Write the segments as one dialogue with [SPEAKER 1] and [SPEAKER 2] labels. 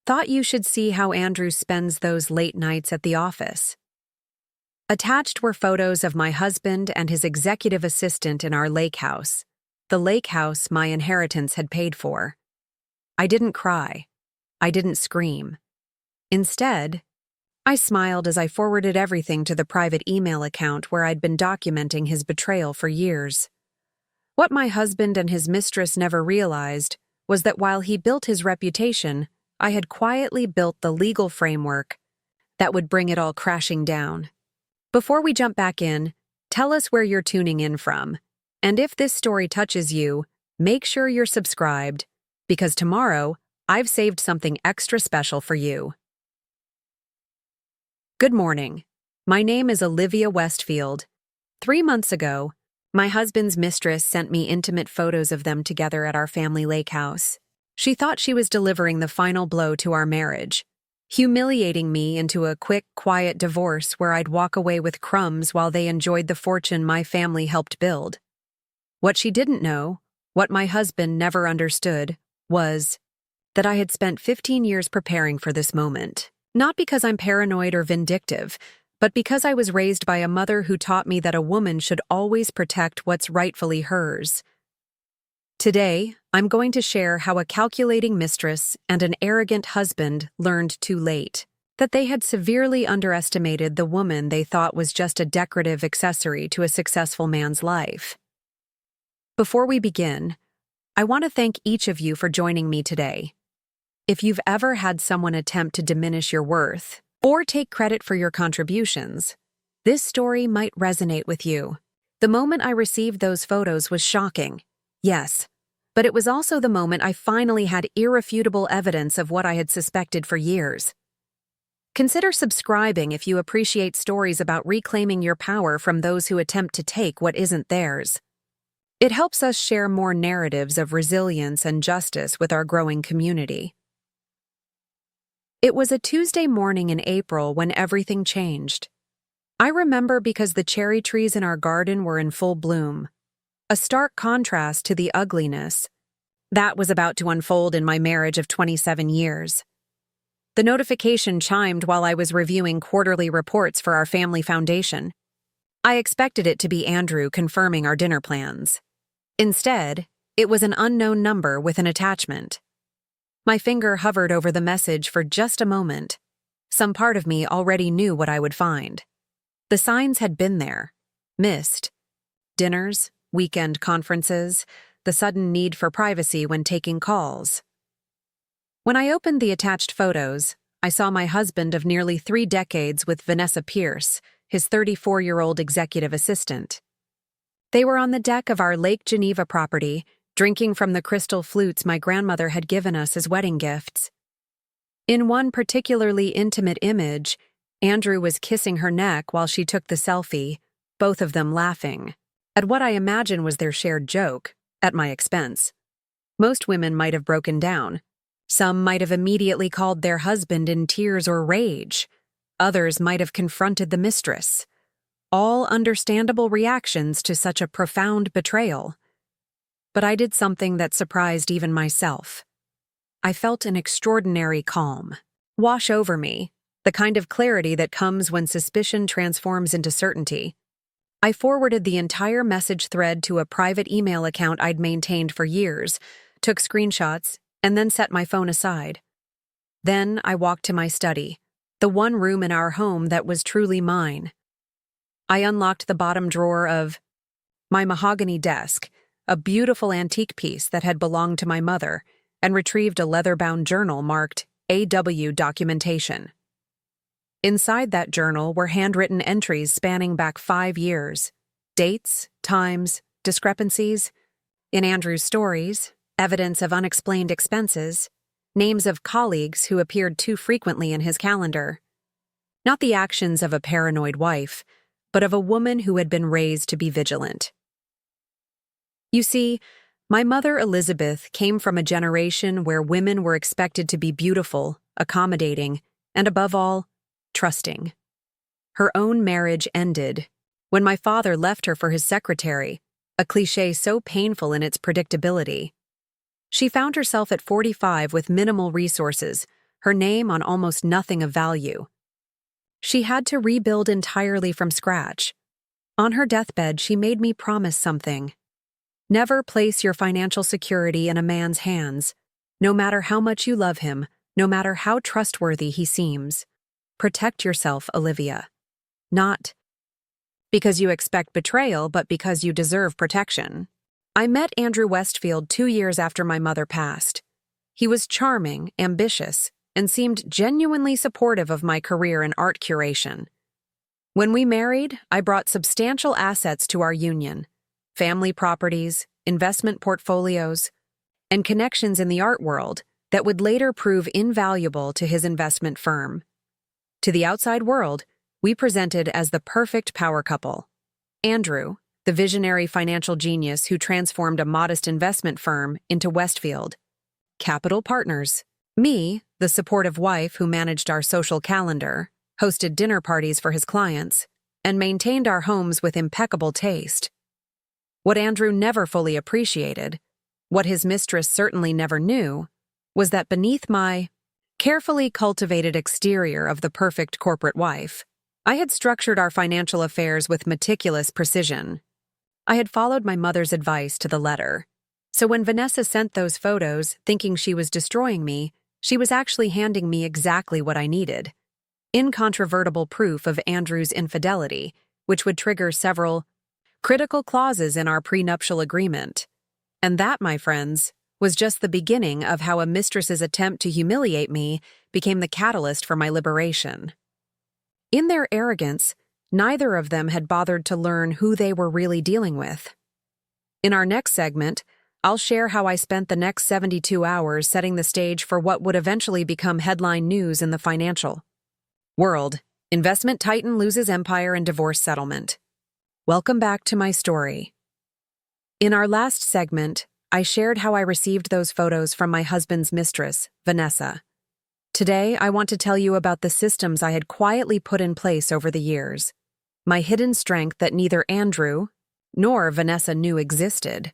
[SPEAKER 1] Thought you should see how Andrew spends those late nights at the office. Attached were photos of my husband and his executive assistant in our lake house, the lake house my inheritance had paid for. I didn't cry. I didn't scream. Instead, I smiled as I forwarded everything to the private email account where I'd been documenting his betrayal for years. What my husband and his mistress never realized was that while he built his reputation, I had quietly built the legal framework that would bring it all crashing down. Before we jump back in, tell us where you're tuning in from. And if this story touches you, make sure you're subscribed, because tomorrow, I've saved something extra special for you. Good morning. My name is Olivia Westfield. 3 months ago, my husband's mistress sent me intimate photos of them together at our family lake house. She thought she was delivering the final blow to our marriage, humiliating me into a quick, quiet divorce where I'd walk away with crumbs while they enjoyed the fortune my family helped build. What she didn't know, what my husband never understood, was that I had spent 15 years preparing for this moment. Not because I'm paranoid or vindictive, but because I was raised by a mother who taught me that a woman should always protect what's rightfully hers. Today, I'm going to share how a calculating mistress and an arrogant husband learned too late that they had severely underestimated the woman they thought was just a decorative accessory to a successful man's life. Before we begin, I want to thank each of you for joining me today. If you've ever had someone attempt to diminish your worth or take credit for your contributions, this story might resonate with you. The moment I received those photos was shocking, yes, but it was also the moment I finally had irrefutable evidence of what I had suspected for years. Consider subscribing if you appreciate stories about reclaiming your power from those who attempt to take what isn't theirs. It helps us share more narratives of resilience and justice with our growing community. It was a Tuesday morning in April when everything changed. I remember because the cherry trees in our garden were in full bloom, a stark contrast to the ugliness that was about to unfold in my marriage of 27 years. The notification chimed while I was reviewing quarterly reports for our family foundation. I expected it to be Andrew confirming our dinner plans. Instead, it was an unknown number with an attachment. My finger hovered over the message for just a moment. Some part of me already knew what I would find. The signs had been there. Missed. Dinners, weekend conferences, the sudden need for privacy when taking calls. When I opened the attached photos, I saw my husband of nearly 3 decades with Vanessa Pierce, his 34-year-old executive assistant. They were on the deck of our Lake Geneva property, drinking from the crystal flutes my grandmother had given us as wedding gifts. In one particularly intimate image, Andrew was kissing her neck while she took the selfie, both of them laughing, at what I imagine was their shared joke, at my expense. Most women might have broken down. Some might have immediately called their husband in tears or rage. Others might have confronted the mistress. All understandable reactions to such a profound betrayal. But I did something that surprised even myself. I felt an extraordinary calm wash over me, the kind of clarity that comes when suspicion transforms into certainty. I forwarded the entire message thread to a private email account I'd maintained for years, took screenshots, and then set my phone aside. Then I walked to my study, the one room in our home that was truly mine. I unlocked the bottom drawer of my mahogany desk, a beautiful antique piece that had belonged to my mother, and retrieved a leather-bound journal marked AW Documentation. Inside that journal were handwritten entries spanning back 5 years, dates, times, discrepancies. In Andrew's stories, evidence of unexplained expenses, names of colleagues who appeared too frequently in his calendar. Not the actions of a paranoid wife, but of a woman who had been raised to be vigilant. You see, my mother Elizabeth came from a generation where women were expected to be beautiful, accommodating, and above all, trusting. Her own marriage ended when my father left her for his secretary, a cliché so painful in its predictability. She found herself at 45 with minimal resources, her name on almost nothing of value. She had to rebuild entirely from scratch. On her deathbed, she made me promise something. Never place your financial security in a man's hands, no matter how much you love him, no matter how trustworthy he seems. Protect yourself, Olivia. Not because you expect betrayal, but because you deserve protection. I met Andrew Westfield 2 years after my mother passed. He was charming, ambitious, and seemed genuinely supportive of my career in art curation. When we married, I brought substantial assets to our union: family properties, investment portfolios, and connections in the art world that would later prove invaluable to his investment firm. To the outside world, we presented as the perfect power couple. Andrew, the visionary financial genius who transformed a modest investment firm into Westfield Capital Partners. Me, the supportive wife who managed our social calendar, hosted dinner parties for his clients, and maintained our homes with impeccable taste. What Andrew never fully appreciated, what his mistress certainly never knew, was that beneath my carefully cultivated exterior of the perfect corporate wife, I had structured our financial affairs with meticulous precision. I had followed my mother's advice to the letter. So when Vanessa sent those photos, thinking she was destroying me, she was actually handing me exactly what I needed: incontrovertible proof of Andrew's infidelity, which would trigger several critical clauses in our prenuptial agreement. And that, my friends, was just the beginning of how a mistress's attempt to humiliate me became the catalyst for my liberation. In their arrogance, neither of them had bothered to learn who they were really dealing with. In our next segment, I'll share how I spent the next 72 hours setting the stage for what would eventually become headline news in the financial world: investment titan loses empire in divorce settlement. Welcome back to my story. In our last segment, I shared how I received those photos from my husband's mistress, Vanessa. Today, I want to tell you about the systems I had quietly put in place over the years, my hidden strength that neither Andrew nor Vanessa knew existed.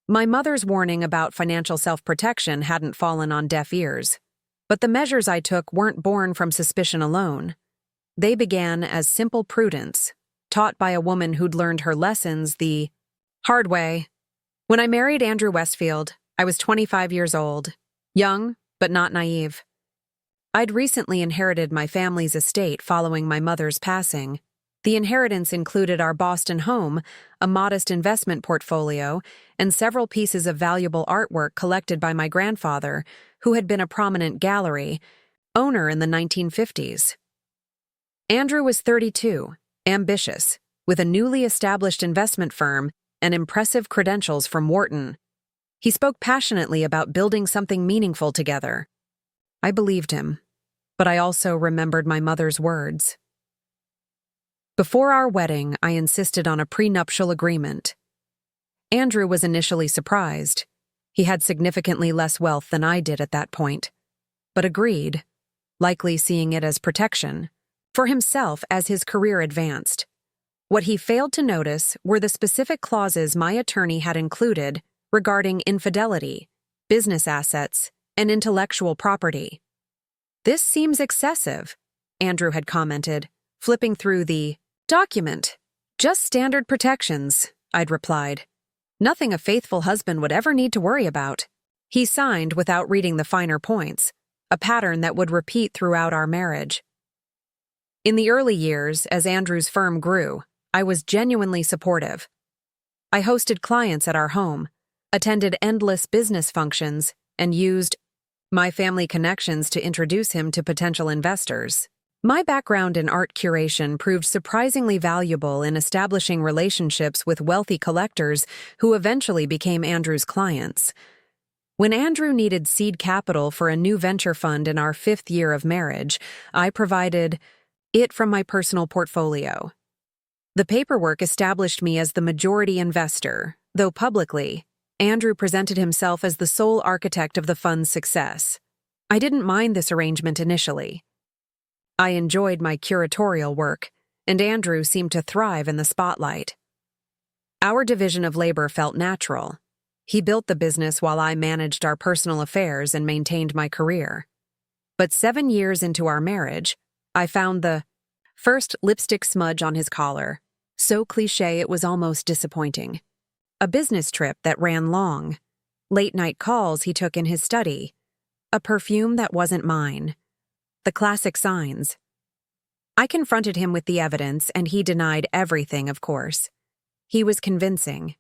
[SPEAKER 1] My mother's warning about financial self-protection hadn't fallen on deaf ears, but the measures I took weren't born from suspicion alone. They began as simple prudence, taught by a woman who'd learned her lessons the hard way. When I married Andrew Westfield, I was 25 years old, young but not naive. I'd recently inherited my family's estate following my mother's passing. The inheritance included our Boston home, a modest investment portfolio, and several pieces of valuable artwork collected by my grandfather, who had been a prominent gallery owner in the 1950s. Andrew was 32, ambitious, with a newly established investment firm and impressive credentials from Wharton. He spoke passionately about building something meaningful together. I believed him, but I also remembered my mother's words. Before our wedding, I insisted on a prenuptial agreement. Andrew was initially surprised. He had significantly less wealth than I did at that point, but agreed, likely seeing it as protection for himself as his career advanced. What he failed to notice were the specific clauses my attorney had included regarding infidelity, business assets, and intellectual property. "This seems excessive," Andrew had commented, flipping through the document. "Just standard protections," I'd replied. "Nothing a faithful husband would ever need to worry about." He signed without reading the finer points, a pattern that would repeat throughout our marriage. In the early years, as Andrew's firm grew, I was genuinely supportive. I hosted clients at our home, attended endless business functions, and used my family connections to introduce him to potential investors. My background in art curation proved surprisingly valuable in establishing relationships with wealthy collectors who eventually became Andrew's clients. When Andrew needed seed capital for a new venture fund in our 5th year of marriage, I provided it from my personal portfolio. The paperwork established me as the majority investor, though publicly, Andrew presented himself as the sole architect of the fund's success. I didn't mind this arrangement initially. I enjoyed my curatorial work, and Andrew seemed to thrive in the spotlight. Our division of labor felt natural. He built the business while I managed our personal affairs and maintained my career. But 7 years into our marriage, I found the first lipstick smudge on his collar. So cliché it was almost disappointing. A business trip that ran long. Late-night calls he took in his study. A perfume that wasn't mine. The classic signs. I confronted him with the evidence, and he denied everything, of course. He was convincing.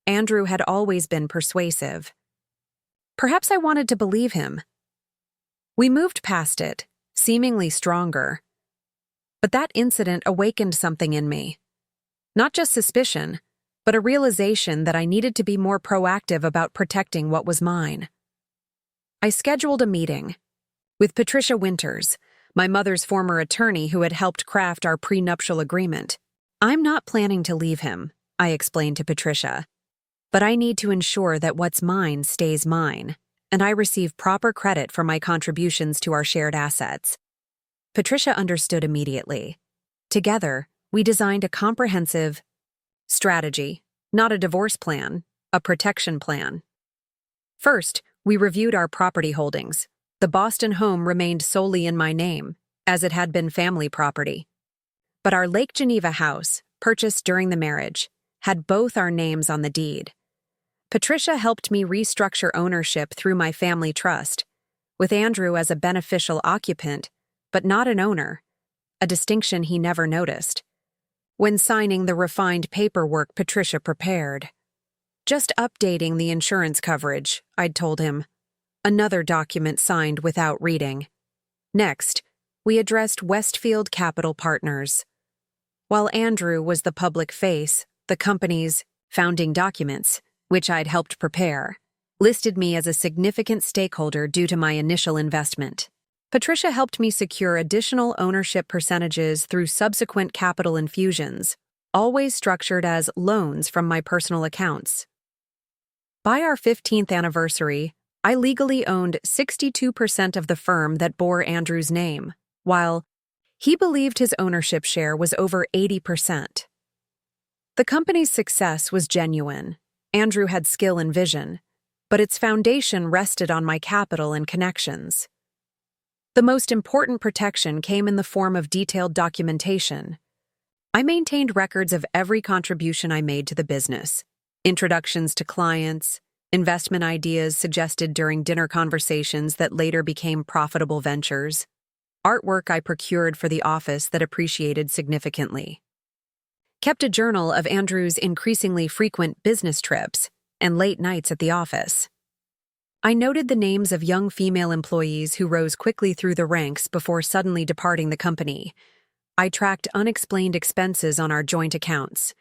[SPEAKER 1] Andrew had always been persuasive. Perhaps I wanted to believe him. We moved past it, seemingly stronger. But that incident awakened something in me. Not just suspicion, but a realization that I needed to be more proactive about protecting what was mine. I scheduled a meeting with Patricia Winters, my mother's former attorney who had helped craft our prenuptial agreement. I'm not planning to leave him, I explained to Patricia, but I need to ensure that what's mine stays mine, and I receive proper credit for my contributions to our shared assets. Patricia understood immediately. Together, we designed a comprehensive strategy, not a divorce plan, a protection plan. First, we reviewed our property holdings. The Boston home remained solely in my name, as it had been family property. But our Lake Geneva house, purchased during the marriage, had both our names on the deed. Patricia helped me restructure ownership through my family trust, with Andrew as a beneficial occupant, but not an owner, a distinction he never noticed. When signing the refined paperwork Patricia prepared. Just updating the insurance coverage, I'd told him. Another document signed without reading. Next, we addressed Westfield Capital Partners. While Andrew was the public face, the company's founding documents, which I'd helped prepare, listed me as a significant stakeholder due to my initial investment. Patricia helped me secure additional ownership percentages through subsequent capital infusions, always structured as loans from my personal accounts. By our 15th anniversary, I legally owned 62% of the firm that bore Andrew's name, while he believed his ownership share was over 80%. The company's success was genuine. Andrew had skill and vision, but its foundation rested on my capital and connections. The most important protection came in the form of detailed documentation. I maintained records of every contribution I made to the business, introductions to clients, investment ideas suggested during dinner conversations that later became profitable ventures, artwork I procured for the office that appreciated significantly. Kept a journal of Andrew's increasingly frequent business trips and late nights at the office. I noted the names of young female employees who rose quickly through the ranks before suddenly departing the company. I tracked unexplained expenses on our joint accounts.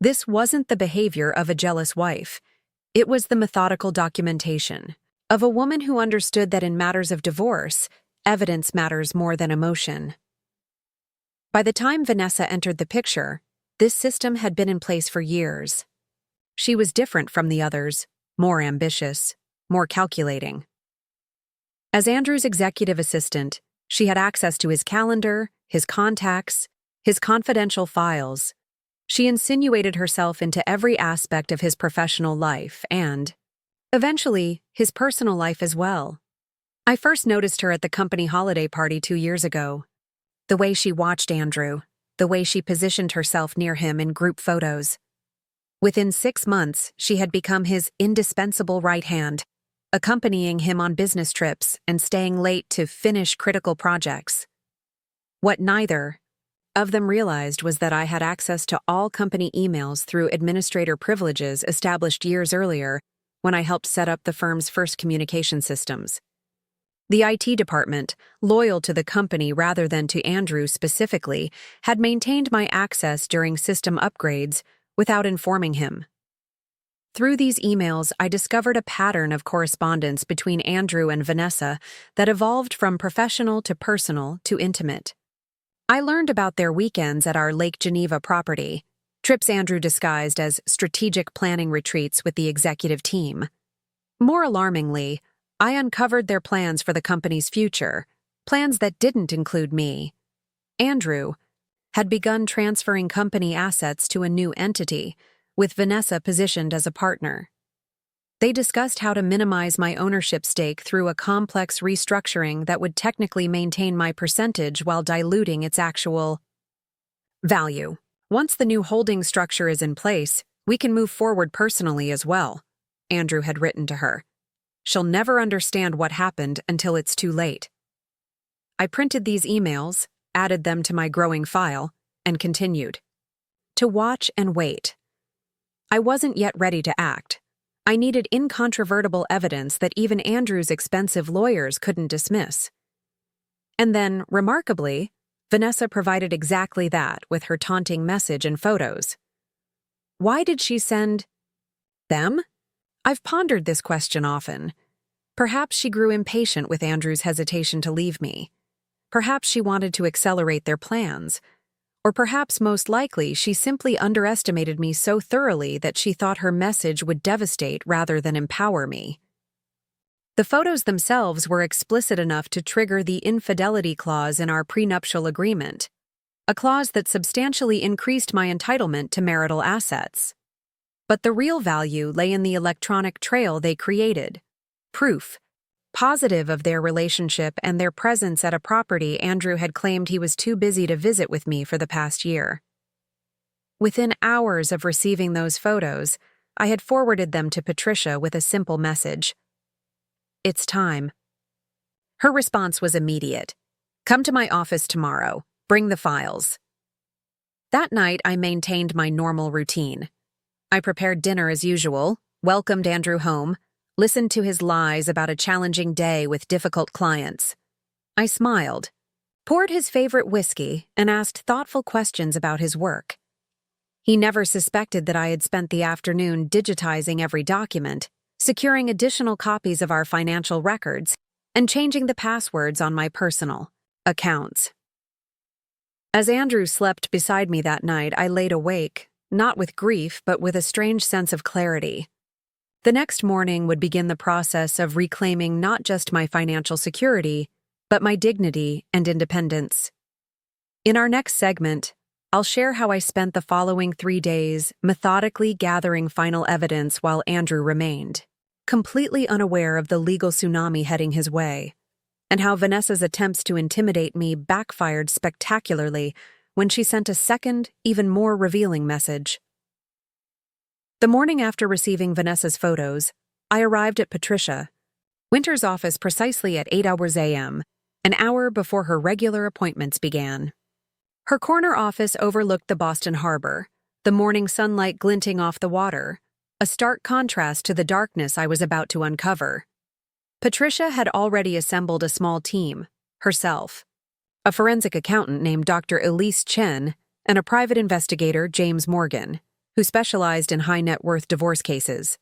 [SPEAKER 1] This wasn't the behavior of a jealous wife. It was the methodical documentation of a woman who understood that in matters of divorce, evidence matters more than emotion. By the time Vanessa entered the picture, this system had been in place for years. She was different from the others, more ambitious, more calculating. As Andrew's executive assistant, she had access to his calendar, his contacts, his confidential files. She insinuated herself into every aspect of his professional life and, eventually, his personal life as well. I first noticed her at the company holiday party 2 years ago. The way she watched Andrew, the way she positioned herself near him in group photos. Within 6 months, she had become his indispensable right hand, accompanying him on business trips and staying late to finish critical projects. What neither of them realized was that I had access to all company emails through administrator privileges established years earlier when I helped set up the firm's first communication systems. The IT department, loyal to the company rather than to Andrew specifically, had maintained my access during system upgrades without informing him. Through these emails, I discovered a pattern of correspondence between Andrew and Vanessa that evolved from professional to personal to intimate. I learned about their weekends at our Lake Geneva property, trips Andrew disguised as strategic planning retreats with the executive team. More alarmingly, I uncovered their plans for the company's future, plans that didn't include me. Andrew had begun transferring company assets to a new entity, with Vanessa positioned as a partner. They discussed how to minimize my ownership stake through a complex restructuring that would technically maintain my percentage while diluting its actual value. Once the new holding structure is in place, we can move forward personally as well, Andrew had written to her. She'll never understand what happened until it's too late. I printed these emails, added them to my growing file, and continued to watch and wait. I wasn't yet ready to act. I needed incontrovertible evidence that even Andrew's expensive lawyers couldn't dismiss. And then, remarkably, Vanessa provided exactly that with her taunting message and photos. Why did she send them? I've pondered this question often. Perhaps she grew impatient with Andrew's hesitation to leave me. Perhaps she wanted to accelerate their plans. Or perhaps most likely she simply underestimated me so thoroughly that she thought her message would devastate rather than empower me. The photos themselves were explicit enough to trigger the infidelity clause in our prenuptial agreement, a clause that substantially increased my entitlement to marital assets. But the real value lay in the electronic trail they created, proof, positive of their relationship and their presence at a property Andrew had claimed he was too busy to visit with me for the past year. Within hours of receiving those photos, I had forwarded them to Patricia with a simple message. It's time. Her response was immediate. Come to my office tomorrow. Bring the files. That night, I maintained my normal routine. I prepared dinner as usual, welcomed Andrew home, listened to his lies about a challenging day with difficult clients. I smiled, poured his favorite whiskey, and asked thoughtful questions about his work. He never suspected that I had spent the afternoon digitizing every document, securing additional copies of our financial records, and changing the passwords on my personal accounts. As Andrew slept beside me that night, I laid awake, not with grief, but with a strange sense of clarity. The next morning would begin the process of reclaiming not just my financial security, but my dignity and independence. In our next segment, I'll share how I spent the following 3 days methodically gathering final evidence while Andrew remained, completely unaware of the legal tsunami heading his way, and how Vanessa's attempts to intimidate me backfired spectacularly when she sent a second, even more revealing message. The morning after receiving Vanessa's photos, I arrived at Patricia Winter's office precisely at 8 a.m., an hour before her regular appointments began. Her corner office overlooked the Boston Harbor, the morning sunlight glinting off the water, a stark contrast to the darkness I was about to uncover. Patricia had already assembled a small team, herself, a forensic accountant named Dr. Elise Chen, and a private investigator, James Morgan, who specialized in high-net-worth divorce cases.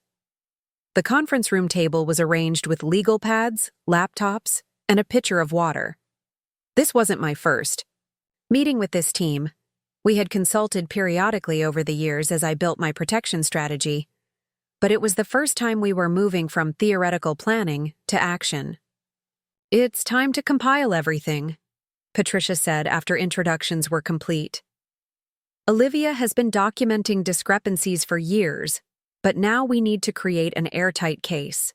[SPEAKER 1] The conference room table was arranged with legal pads, laptops, and a pitcher of water. This wasn't my first meeting with this team. We had consulted periodically over the years as I built my protection strategy, but it was the first time we were moving from theoretical planning to action. It's time to compile everything, Patricia said after introductions were complete. Olivia has been documenting discrepancies for years, but now we need to create an airtight case.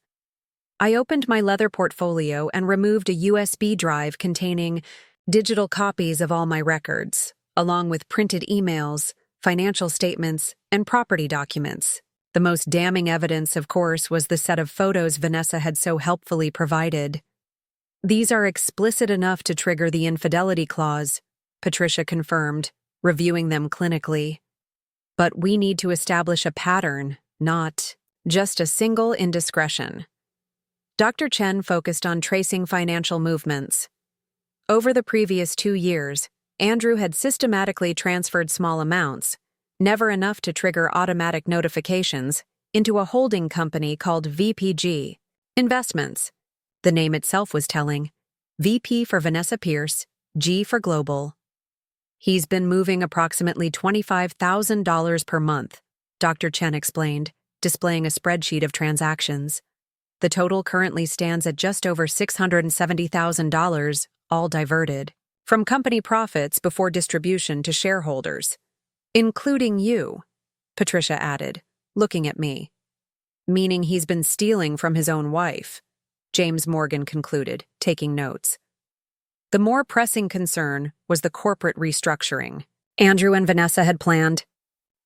[SPEAKER 1] I opened my leather portfolio and removed a USB drive containing digital copies of all my records, along with printed emails, financial statements, and property documents. The most damning evidence, of course, was the set of photos Vanessa had so helpfully provided. These are explicit enough to trigger the infidelity clause, Patricia confirmed, reviewing them clinically. But we need to establish a pattern, not just a single indiscretion. Dr. Chen focused on tracing financial movements. Over the previous 2 years, Andrew had systematically transferred small amounts, never enough to trigger automatic notifications, into a holding company called VPG Investments. The name itself was telling. VP for Vanessa Pierce, G for Global. He's been moving approximately $25,000 per month, Dr. Chen explained, displaying a spreadsheet of transactions. The total currently stands at just over $670,000, all diverted, from company profits before distribution to shareholders. Including you, Patricia added, looking at me. Meaning he's been stealing from his own wife, James Morgan concluded, taking notes. The more pressing concern was the corporate restructuring Andrew and Vanessa had planned.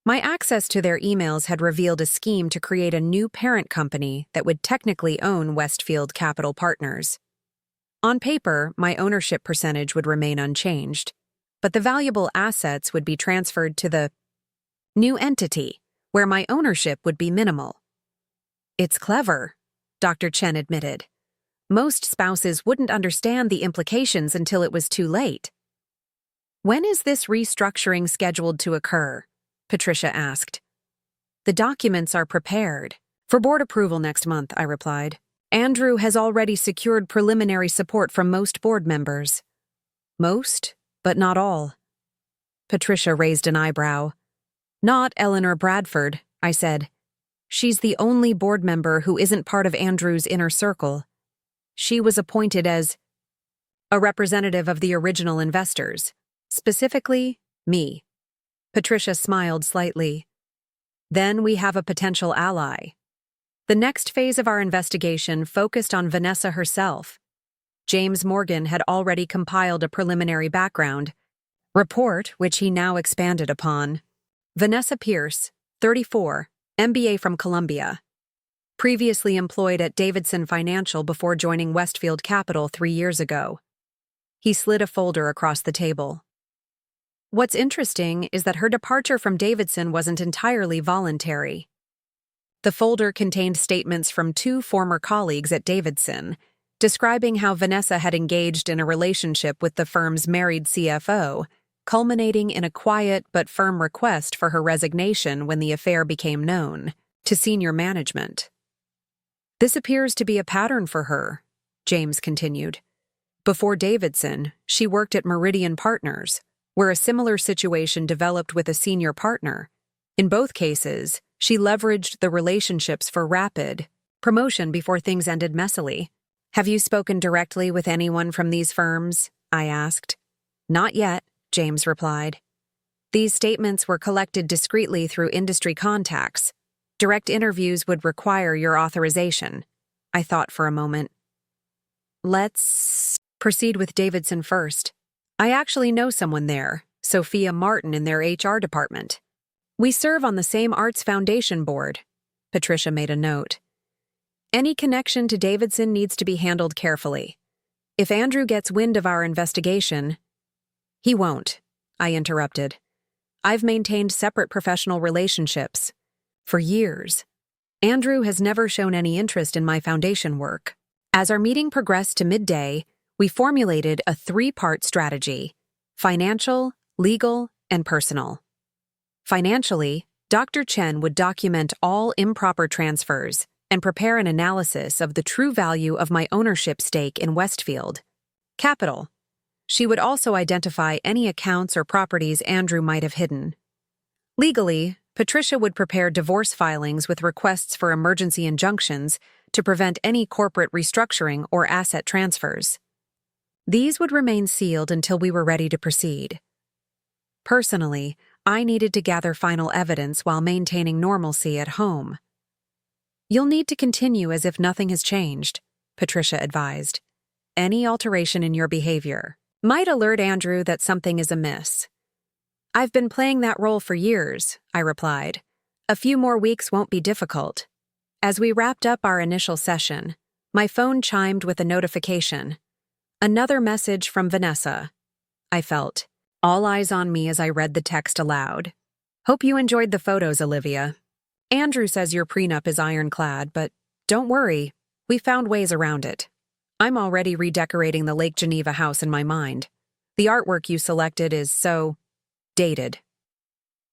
[SPEAKER 1] My access to their emails had revealed a scheme to create a new parent company that would technically own Westfield Capital Partners. On paper, my ownership percentage would remain unchanged, but the valuable assets would be transferred to the new entity, where my ownership would be minimal. It's clever, Dr. Chen admitted. Most spouses wouldn't understand the implications until it was too late. When is this restructuring scheduled to occur? Patricia asked. The documents are prepared. For board approval next month, I replied. Andrew has already secured preliminary support from most board members. Most, but not all. Patricia raised an eyebrow. Not Eleanor Bradford, I said. She's the only board member who isn't part of Andrew's inner circle. She was appointed as a representative of the original investors, specifically me. Patricia smiled slightly. Then we have a potential ally. The next phase of our investigation focused on Vanessa herself. James Morgan had already compiled a preliminary background report, which he now expanded upon. Vanessa Pierce, 34, MBA from Columbia. Previously employed at Davidson Financial before joining Westfield Capital 3 years ago. He slid a folder across the table. What's interesting is that her departure from Davidson wasn't entirely voluntary. The folder contained statements from 2 former colleagues at Davidson, describing how Vanessa had engaged in a relationship with the firm's married CFO, culminating in a quiet but firm request for her resignation when the affair became known to senior management. This appears to be a pattern for her, James continued. Before Davidson, she worked at Meridian Partners, where a similar situation developed with a senior partner. In both cases, she leveraged the relationships for rapid promotion before things ended messily. Have you spoken directly with anyone from these firms? I asked. Not yet, James replied. These statements were collected discreetly through industry contacts. Direct interviews would require your authorization. I thought for a moment. Let's proceed with Davidson first. I actually know someone there, Sophia Martin in their HR department. We serve on the same Arts Foundation board. Patricia made a note. Any connection to Davidson needs to be handled carefully. If Andrew gets wind of our investigation... He won't, I interrupted. I've maintained separate professional relationships. For years. Andrew has never shown any interest in my foundation work. As our meeting progressed to midday, we formulated a 3-part strategy: financial, legal, and personal. Financially, Dr. Chen would document all improper transfers and prepare an analysis of the true value of my ownership stake in Westfield Capital. She would also identify any accounts or properties Andrew might have hidden. Legally, Patricia would prepare divorce filings with requests for emergency injunctions to prevent any corporate restructuring or asset transfers. These would remain sealed until we were ready to proceed. Personally, I needed to gather final evidence while maintaining normalcy at home. You'll need to continue as if nothing has changed, Patricia advised. Any alteration in your behavior might alert Andrew that something is amiss. I've been playing that role for years, I replied. A few more weeks won't be difficult. As we wrapped up our initial session, my phone chimed with a notification. Another message from Vanessa. I felt all eyes on me as I read the text aloud. Hope you enjoyed the photos, Olivia. Andrew says your prenup is ironclad, but don't worry, we found ways around it. I'm already redecorating the Lake Geneva house in my mind. The artwork you selected is so dated.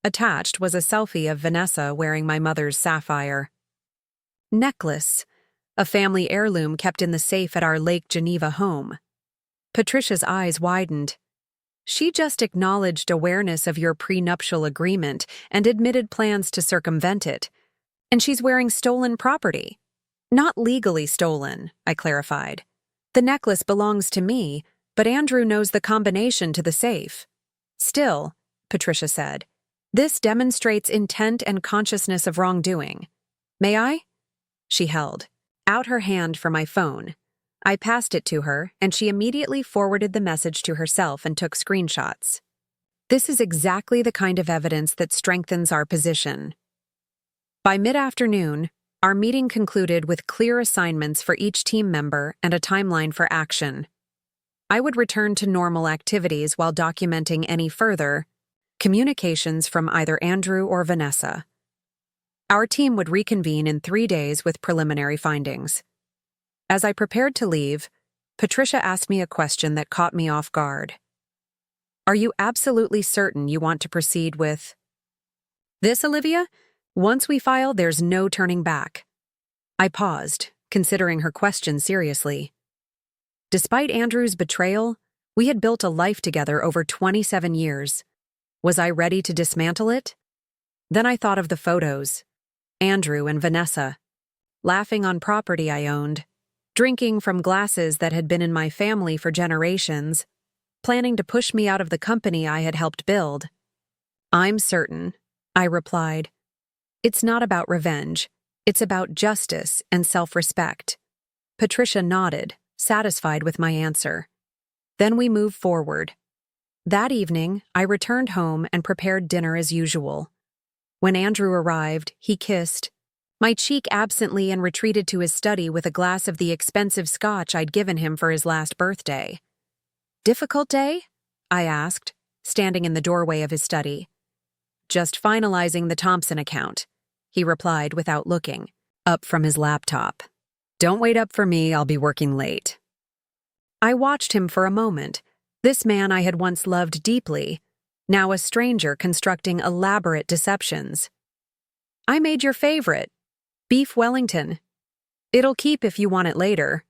[SPEAKER 1] Attached was a selfie of Vanessa wearing my mother's sapphire necklace, a family heirloom kept in the safe at our Lake Geneva home. Patricia's eyes widened. She just acknowledged awareness of your prenuptial agreement and admitted plans to circumvent it. And she's wearing stolen property. Not legally stolen, I clarified. The necklace belongs to me, but Andrew knows the combination to the safe. Still, Patricia said, this demonstrates intent and consciousness of wrongdoing. May I? She held out her hand for my phone. I passed it to her, and she immediately forwarded the message to herself and took screenshots. This is exactly the kind of evidence that strengthens our position. By mid-afternoon, our meeting concluded with clear assignments for each team member and a timeline for action. I would return to normal activities while documenting any further communications from either Andrew or Vanessa. Our team would reconvene in 3 days with preliminary findings. As I prepared to leave, Patricia asked me a question that caught me off guard. "Are you absolutely certain you want to proceed with this, Olivia? Once we file, there's no turning back." I paused, considering her question seriously. Despite Andrew's betrayal, we had built a life together over 27 years. Was I ready to dismantle it? Then I thought of the photos. Andrew and Vanessa, laughing on property I owned, drinking from glasses that had been in my family for generations, planning to push me out of the company I had helped build. "I'm certain," I replied. "It's not about revenge. It's about justice and self-respect." Patricia nodded, satisfied with my answer. Then we moved forward. That evening, I returned home and prepared dinner as usual. When Andrew arrived, he kissed my cheek absently and retreated to his study with a glass of the expensive scotch I'd given him for his last birthday. "Difficult day?" I asked, standing in the doorway of his study. "Just finalizing the Thompson account," he replied without looking up from his laptop. "Don't wait up for me, I'll be working late." I watched him for a moment. This man I had once loved deeply, now a stranger constructing elaborate deceptions. "I made your favorite, beef Wellington. It'll keep if you want it later."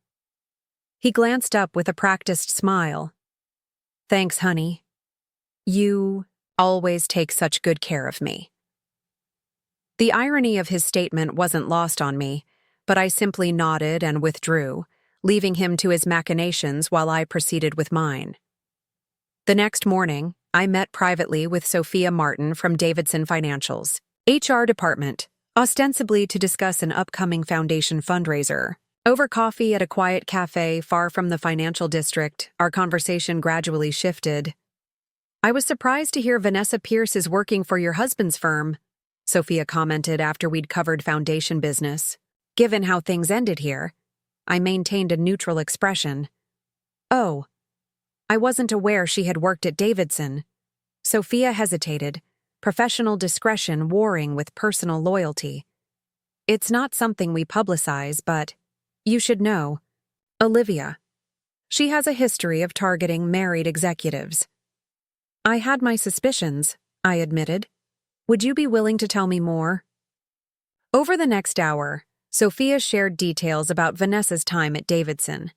[SPEAKER 1] He glanced up with a practiced smile. "Thanks, honey. You always take such good care of me." The irony of his statement wasn't lost on me, but I simply nodded and withdrew, leaving him to his machinations while I proceeded with mine. The next morning, I met privately with Sophia Martin from Davidson Financial's HR department, ostensibly to discuss an upcoming foundation fundraiser. Over coffee at a quiet cafe far from the financial district, our conversation gradually shifted. "I was surprised to hear Vanessa Pierce is working for your husband's firm," Sophia commented after we'd covered foundation business. Given how things ended here, I maintained a neutral expression. "Oh, I wasn't aware she had worked at Davidson." Sophia hesitated, professional discretion warring with personal loyalty. "It's not something we publicize, but you should know. Olivia. She has a history of targeting married executives." "I had my suspicions," I admitted. "Would you be willing to tell me more?" Over the next hour, Sophia shared details about Vanessa's time at Davidson,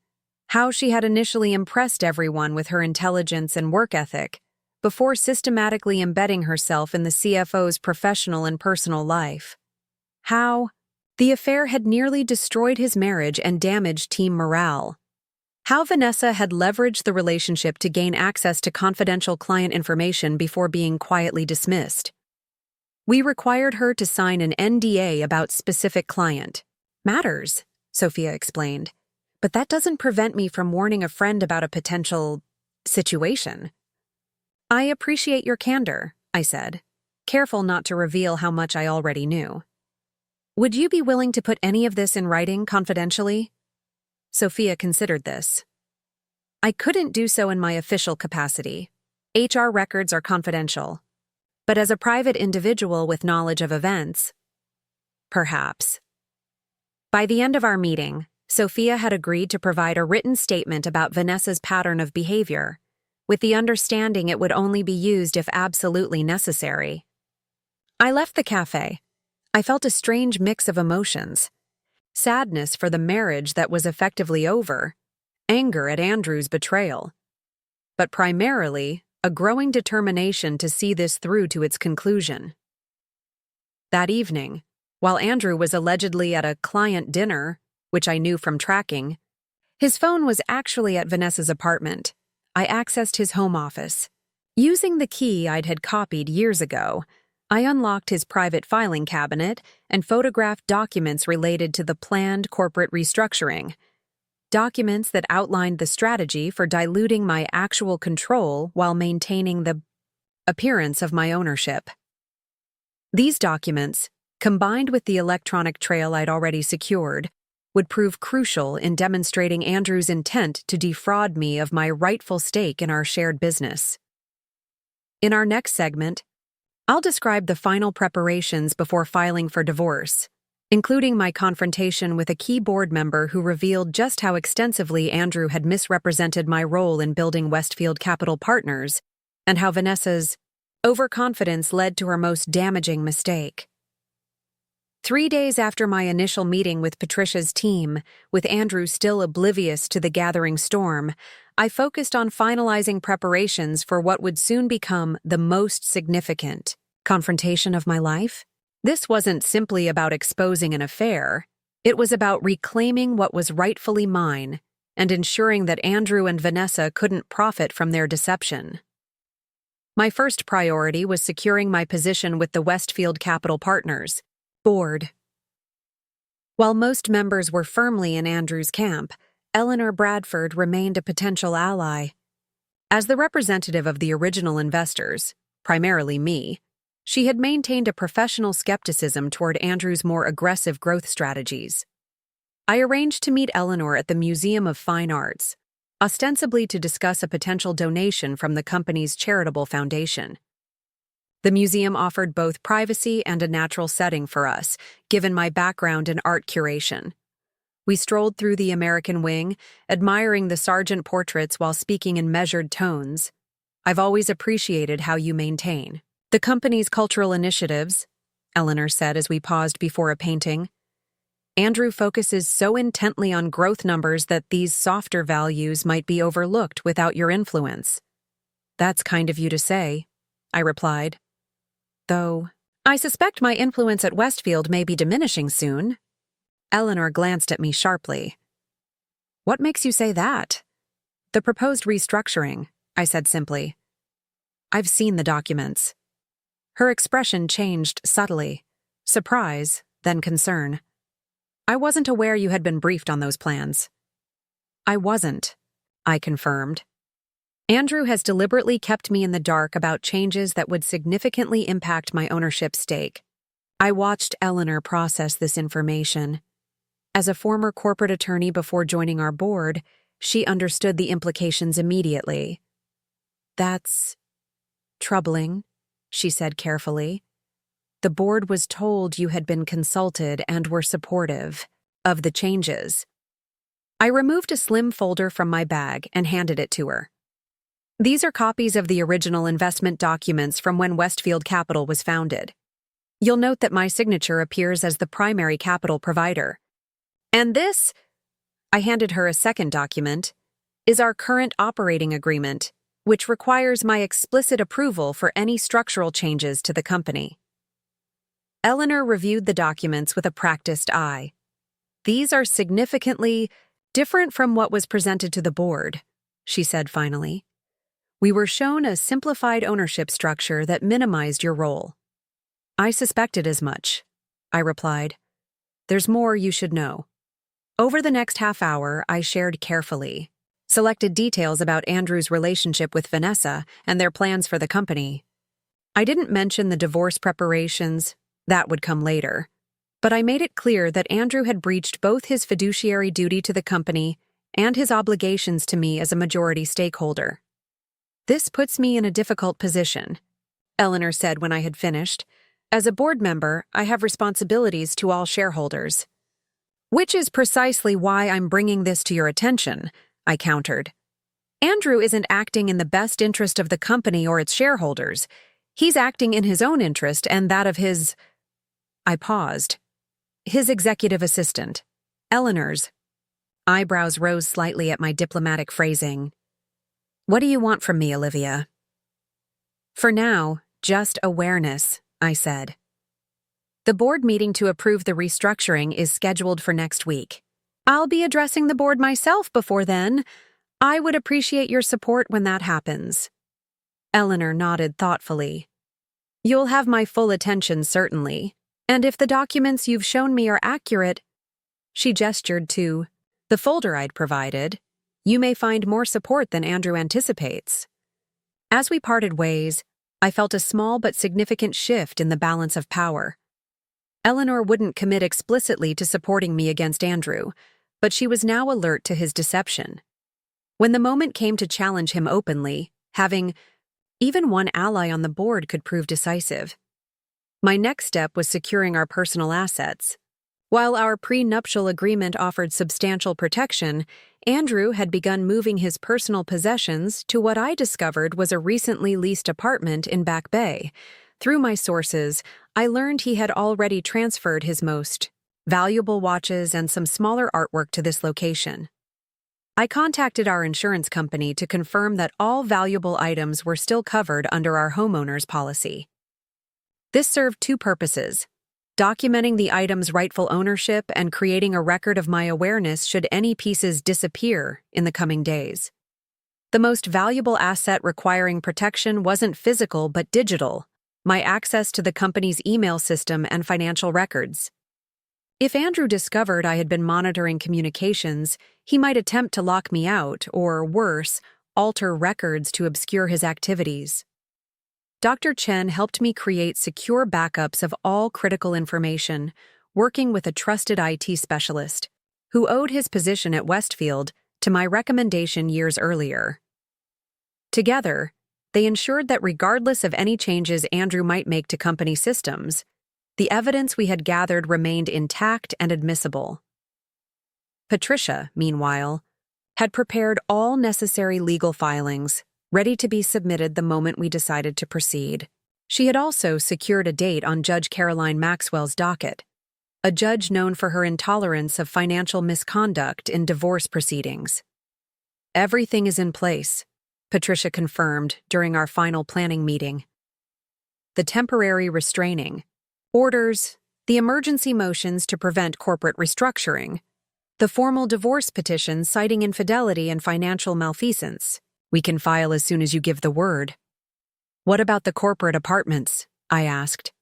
[SPEAKER 1] how she had initially impressed everyone with her intelligence and work ethic, before systematically embedding herself in the CFO's professional and personal life. How the affair had nearly destroyed his marriage and damaged team morale. How Vanessa had leveraged the relationship to gain access to confidential client information before being quietly dismissed. "We required her to sign an NDA about specific client matters," Sophia explained. "But that doesn't prevent me from warning a friend about a potential situation." "I appreciate your candor," I said, careful not to reveal how much I already knew. "Would you be willing to put any of this in writing confidentially?" Sophia considered this. "I couldn't do so in my official capacity. HR records are confidential. But as a private individual with knowledge of events, perhaps." By the end of our meeting, Sophia had agreed to provide a written statement about Vanessa's pattern of behavior, with the understanding it would only be used if absolutely necessary. I left the cafe. I felt a strange mix of emotions. Sadness for the marriage that was effectively over, anger at Andrew's betrayal, but primarily a growing determination to see this through to its conclusion. That evening, while Andrew was allegedly at a client dinner, which I knew from tracking, his phone was actually at Vanessa's apartment. I accessed his home office. Using the key I'd had copied years ago, I unlocked his private filing cabinet and photographed documents related to the planned corporate restructuring. Documents that outlined the strategy for diluting my actual control while maintaining the appearance of my ownership. These documents, combined with the electronic trail I'd already secured, would prove crucial in demonstrating Andrew's intent to defraud me of my rightful stake in our shared business. In our next segment, I'll describe the final preparations before filing for divorce, including my confrontation with a key board member who revealed just how extensively Andrew had misrepresented my role in building Westfield Capital Partners, and how Vanessa's overconfidence led to her most damaging mistake. 3 days after my initial meeting with Patricia's team, with Andrew still oblivious to the gathering storm, I focused on finalizing preparations for what would soon become the most significant confrontation of my life. This wasn't simply about exposing an affair. It was about reclaiming what was rightfully mine and ensuring that Andrew and Vanessa couldn't profit from their deception. My first priority was securing my position with the Westfield Capital Partners board. While most members were firmly in Andrew's camp, Eleanor Bradford remained a potential ally. As the representative of the original investors, primarily me, she had maintained a professional skepticism toward Andrew's more aggressive growth strategies. I arranged to meet Eleanor at the Museum of Fine Arts, ostensibly to discuss a potential donation from the company's charitable foundation. The museum offered both privacy and a natural setting for us, given my background in art curation. We strolled through the American wing, admiring the Sargent portraits while speaking in measured tones. I've always appreciated how you maintain the company's cultural initiatives, Eleanor said as we paused before a painting. Andrew focuses so intently on growth numbers that these softer values might be overlooked without your influence. That's kind of you to say, I replied. Though, I suspect my influence at Westfield may be diminishing soon. Eleanor glanced at me sharply. What makes you say that? The proposed restructuring, I said simply. I've seen the documents. Her expression changed subtly. Surprise, then concern. I wasn't aware you had been briefed on those plans. I wasn't, I confirmed. Andrew has deliberately kept me in the dark about changes that would significantly impact my ownership stake. I watched Eleanor process this information. As a former corporate attorney before joining our board, she understood the implications immediately. That's troubling, she said carefully. The board was told you had been consulted and were supportive of the changes. I removed a slim folder from my bag and handed it to her. These are copies of the original investment documents from when Westfield Capital was founded. You'll note that my signature appears as the primary capital provider. And this, I handed her a second document, is our current operating agreement, which requires my explicit approval for any structural changes to the company. Eleanor reviewed the documents with a practiced eye. These are significantly different from what was presented to the board, she said finally. We were shown a simplified ownership structure that minimized your role. I suspected as much, I replied. There's more you should know. Over the next half hour, I shared carefully, selected details about Andrew's relationship with Vanessa and their plans for the company. I didn't mention the divorce preparations, that would come later, but I made it clear that Andrew had breached both his fiduciary duty to the company and his obligations to me as a majority stakeholder. This puts me in a difficult position, Eleanor said when I had finished. As a board member, I have responsibilities to all shareholders. Which is precisely why I'm bringing this to your attention, I countered. Andrew isn't acting in the best interest of the company or its shareholders. He's acting in his own interest and that of his... I paused. His executive assistant. Eleanor's. Eyebrows rose slightly at my diplomatic phrasing. What do you want from me, Olivia? For now, just awareness, I said. The board meeting to approve the restructuring is scheduled for next week. I'll be addressing the board myself before then. I would appreciate your support when that happens. Eleanor nodded thoughtfully. You'll have my full attention, certainly. And if the documents you've shown me are accurate, she gestured to the folder I'd provided, you may find more support than Andrew anticipates. As we parted ways, I felt a small but significant shift in the balance of power. Eleanor wouldn't commit explicitly to supporting me against Andrew, but she was now alert to his deception. When the moment came to challenge him openly, having even one ally on the board could prove decisive. My next step was securing our personal assets. While our prenuptial agreement offered substantial protection, Andrew had begun moving his personal possessions to what I discovered was a recently leased apartment in Back Bay. Through my sources, I learned he had already transferred his most valuable watches and some smaller artwork to this location. I contacted our insurance company to confirm that all valuable items were still covered under our homeowner's policy. This served two purposes: documenting the item's rightful ownership and creating a record of my awareness should any pieces disappear in the coming days. The most valuable asset requiring protection wasn't physical but digital: my access to the company's email system and financial records. If Andrew discovered I had been monitoring communications, he might attempt to lock me out, or worse, alter records to obscure his activities. Dr. Chen helped me create secure backups of all critical information, working with a trusted IT specialist, who owed his position at Westfield to my recommendation years earlier. Together, they ensured that regardless of any changes Andrew might make to company systems, the evidence we had gathered remained intact and admissible. Patricia, meanwhile, had prepared all necessary legal filings, ready to be submitted the moment we decided to proceed. She had also secured a date on Judge Caroline Maxwell's docket, a judge known for her intolerance of financial misconduct in divorce proceedings. Everything is in place, Patricia confirmed during our final planning meeting. The temporary restraining orders, the emergency motions to prevent corporate restructuring, the formal divorce petition citing infidelity and financial malfeasance. We can file as soon as you give the word. What about the corporate apartments? I asked.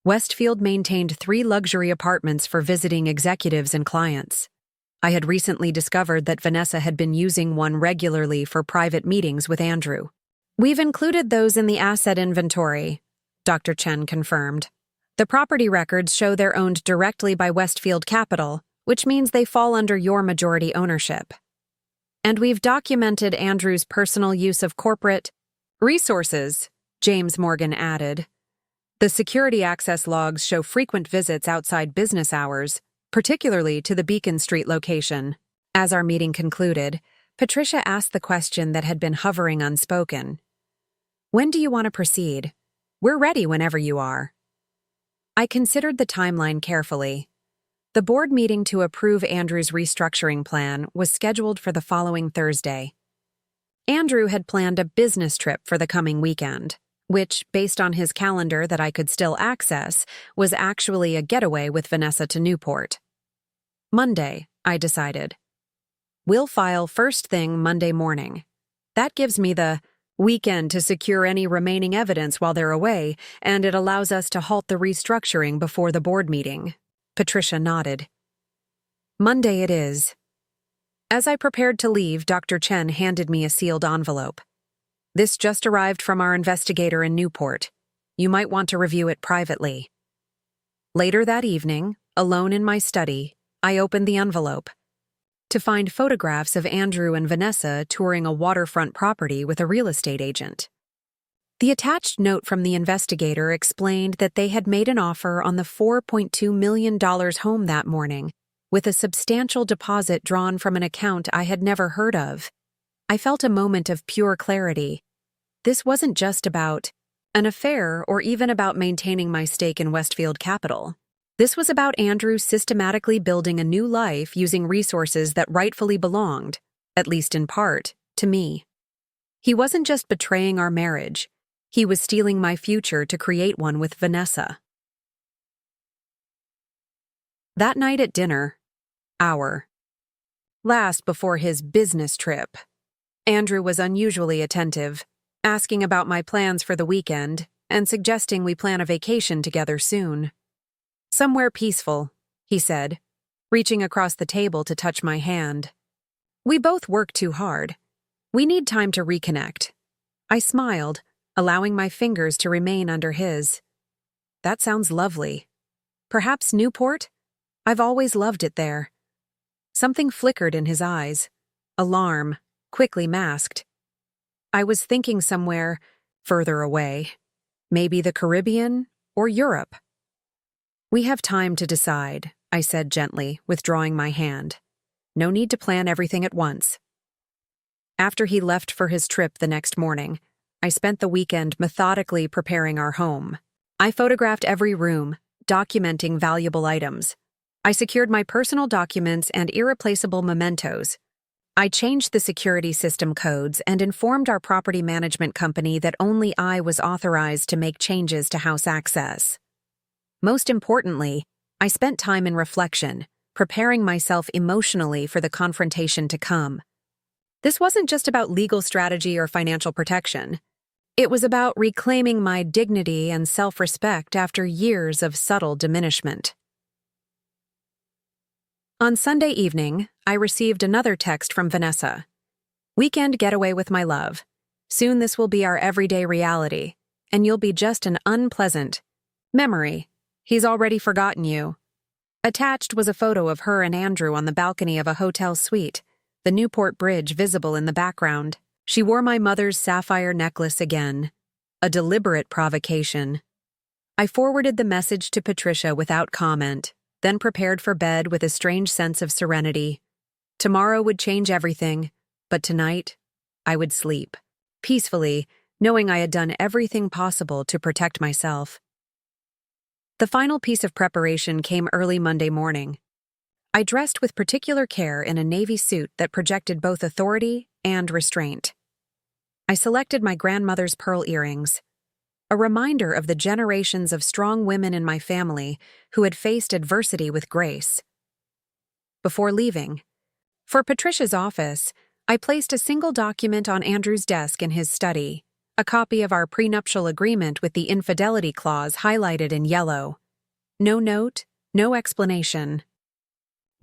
[SPEAKER 1] Westfield maintained 3 luxury apartments for visiting executives and clients. I had recently discovered that Vanessa had been using one regularly for private meetings with Andrew. We've included those in the asset inventory, Dr. Chen confirmed. The property records show they're owned directly by Westfield Capital, which means they fall under your majority ownership. And we've documented Andrew's personal use of corporate resources, James Morgan added. The security access logs show frequent visits outside business hours, particularly to the Beacon Street location. As our meeting concluded, Patricia asked the question that had been hovering unspoken. When do you want to proceed? We're ready whenever you are. I considered the timeline carefully. The board meeting to approve Andrew's restructuring plan was scheduled for the following Thursday. Andrew had planned a business trip for the coming weekend, which, based on his calendar that I could still access, was actually a getaway with Vanessa to Newport. Monday, I decided. We'll file first thing Monday morning. That gives me the weekend to secure any remaining evidence while they're away, and it allows us to halt the restructuring before the board meeting. Patricia nodded. Monday it is. As I prepared to leave, Dr. Chen handed me a sealed envelope. This just arrived from our investigator in Newport. You might want to review it privately. Later that evening, alone in my study, I opened the envelope to find photographs of Andrew and Vanessa touring a waterfront property with a real estate agent. The attached note from the investigator explained that they had made an offer on the $4.2 million home that morning, with a substantial deposit drawn from an account I had never heard of. I felt a moment of pure clarity. This wasn't just about an affair or even about maintaining my stake in Westfield Capital. This was about Andrew systematically building a new life using resources that rightfully belonged, at least in part, to me. He wasn't just betraying our marriage. He was stealing my future to create one with Vanessa. That night at dinner, our last before his business trip, Andrew was unusually attentive, asking about my plans for the weekend and suggesting we plan a vacation together soon. "Somewhere peaceful," he said, reaching across the table to touch my hand. "We both work too hard. We need time to reconnect." I smiled, allowing my fingers to remain under his. "That sounds lovely. Perhaps Newport? I've always loved it there." Something flickered in his eyes. Alarm, quickly masked. "I was thinking somewhere further away. Maybe the Caribbean or Europe." "We have time to decide," I said gently, withdrawing my hand. "No need to plan everything at once." After he left for his trip the next morning, I spent the weekend methodically preparing our home. I photographed every room, documenting valuable items. I secured my personal documents and irreplaceable mementos. I changed the security system codes and informed our property management company that only I was authorized to make changes to house access. Most importantly, I spent time in reflection, preparing myself emotionally for the confrontation to come. This wasn't just about legal strategy or financial protection. It was about reclaiming my dignity and self-respect after years of subtle diminishment. On Sunday evening, I received another text from Vanessa. "Weekend getaway with my love. Soon this will be our everyday reality, and you'll be just an unpleasant memory. He's already forgotten you." Attached was a photo of her and Andrew on the balcony of a hotel suite, the Newport Bridge visible in the background. She wore my mother's sapphire necklace again. A deliberate provocation. I forwarded the message to Patricia without comment, then prepared for bed with a strange sense of serenity. Tomorrow would change everything, but tonight, I would sleep peacefully, knowing I had done everything possible to protect myself. The final piece of preparation came early Monday morning. I dressed with particular care in a navy suit that projected both authority and restraint. I selected my grandmother's pearl earrings, a reminder of the generations of strong women in my family who had faced adversity with grace. Before leaving, for Patricia's office, I placed a single document on Andrew's desk in his study, a copy of our prenuptial agreement with the infidelity clause highlighted in yellow. No note, no explanation.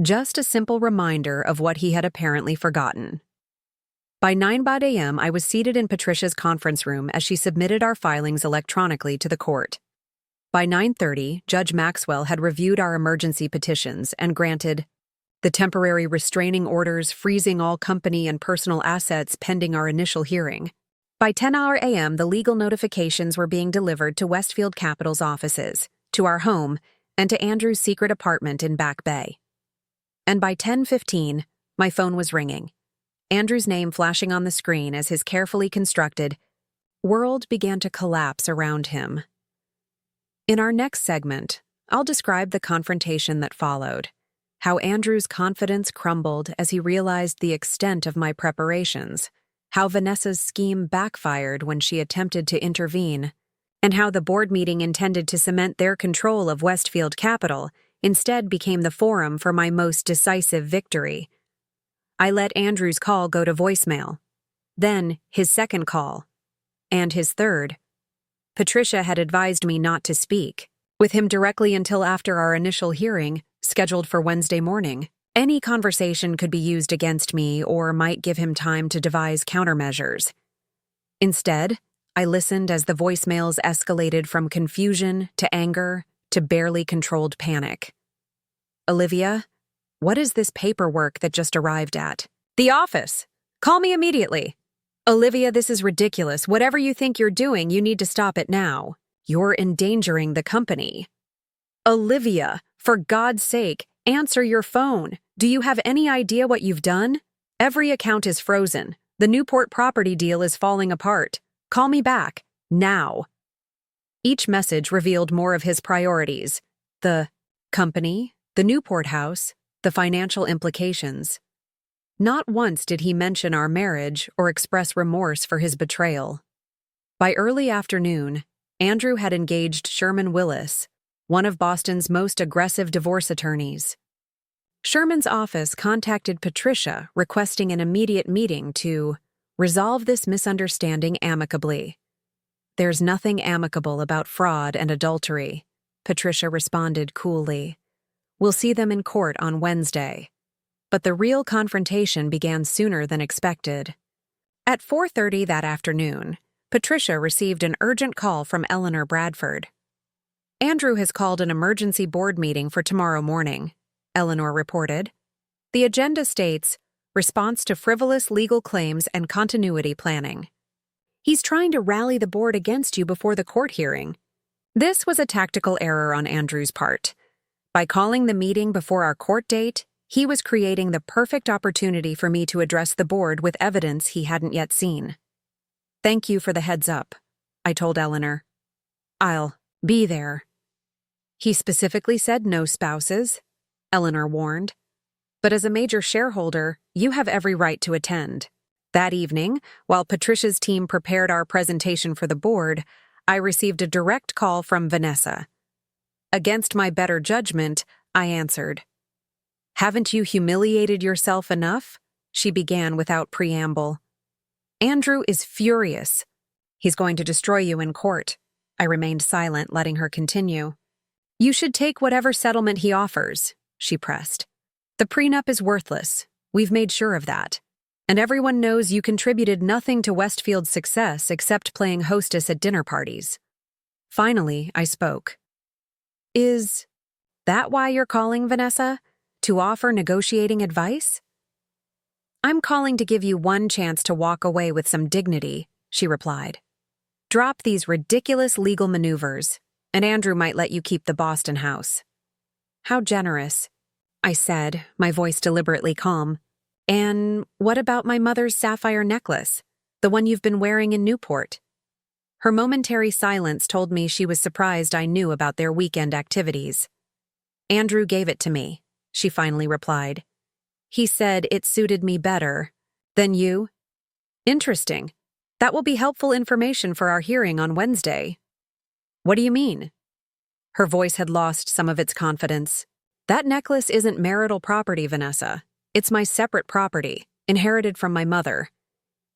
[SPEAKER 1] Just a simple reminder of what he had apparently forgotten. By 9 a.m., I was seated in Patricia's conference room as she submitted our filings electronically to the court. By 9:30, Judge Maxwell had reviewed our emergency petitions and granted the temporary restraining orders freezing all company and personal assets pending our initial hearing. By 10 a.m., the legal notifications were being delivered to Westfield Capital's offices, to our home, and to Andrew's secret apartment in Back Bay. And by 10:15, my phone was ringing, Andrew's name flashing on the screen as his carefully constructed world began to collapse around him. In our next segment, I'll describe the confrontation that followed, how Andrew's confidence crumbled as he realized the extent of my preparations, how Vanessa's scheme backfired when she attempted to intervene, and how the board meeting intended to cement their control of Westfield Capital instead became the forum for my most decisive victory. I let Andrew's call go to voicemail, then his second call, and his third. Patricia had advised me not to speak with him directly until after our initial hearing, scheduled for Wednesday morning. Any conversation could be used against me or might give him time to devise countermeasures. Instead, I listened as the voicemails escalated from confusion to anger to barely controlled panic. "Olivia, what is this paperwork that just arrived at?" "The office. Call me immediately." "Olivia, this is ridiculous. Whatever you think you're doing, you need to stop it now. You're endangering the company." "Olivia, for God's sake, answer your phone. Do you have any idea what you've done? Every account is frozen. The Newport property deal is falling apart. Call me back. Now." Each message revealed more of his priorities: the company, the Newport house, the financial implications. Not once did he mention our marriage or express remorse for his betrayal. By early afternoon, Andrew had engaged Sherman Willis, one of Boston's most aggressive divorce attorneys. Sherman's office contacted Patricia requesting an immediate meeting to resolve this misunderstanding amicably. There's nothing amicable about fraud and adultery, Patricia responded coolly. We'll see them in court on Wednesday. But the real confrontation began sooner than expected. At 4:30 that afternoon, Patricia received an urgent call from Eleanor Bradford. Andrew has called an emergency board meeting for tomorrow morning, Eleanor reported. The agenda states, response to frivolous legal claims and continuity planning. He's trying to rally the board against you before the court hearing. This was a tactical error on Andrew's part. By calling the meeting before our court date, he was creating the perfect opportunity for me to address the board with evidence he hadn't yet seen. Thank you for the heads up, I told Eleanor. I'll be there. He specifically said no spouses, Eleanor warned. But as a major shareholder, you have every right to attend. That evening, while Patricia's team prepared our presentation for the board, I received a direct call from Vanessa. Against my better judgment, I answered. Haven't you humiliated yourself enough? She began without preamble. Andrew is furious. He's going to destroy you in court. I remained silent, letting her continue. You should take whatever settlement he offers, she pressed. The prenup is worthless. We've made sure of that. And everyone knows you contributed nothing to Westfield's success except playing hostess at dinner parties. Finally, I spoke. Is that why you're calling, Vanessa? To offer negotiating advice? I'm calling to give you one chance to walk away with some dignity, she replied. Drop these ridiculous legal maneuvers, and Andrew might let you keep the Boston house. How generous, I said, my voice deliberately calm. And what about my mother's sapphire necklace, the one you've been wearing in Newport? Her momentary silence told me she was surprised I knew about their weekend activities. Andrew gave it to me, she finally replied. He said it suited me better than you. Interesting. That will be helpful information for our hearing on Wednesday. What do you mean? Her voice had lost some of its confidence. That necklace isn't marital property, Vanessa. It's my separate property, inherited from my mother.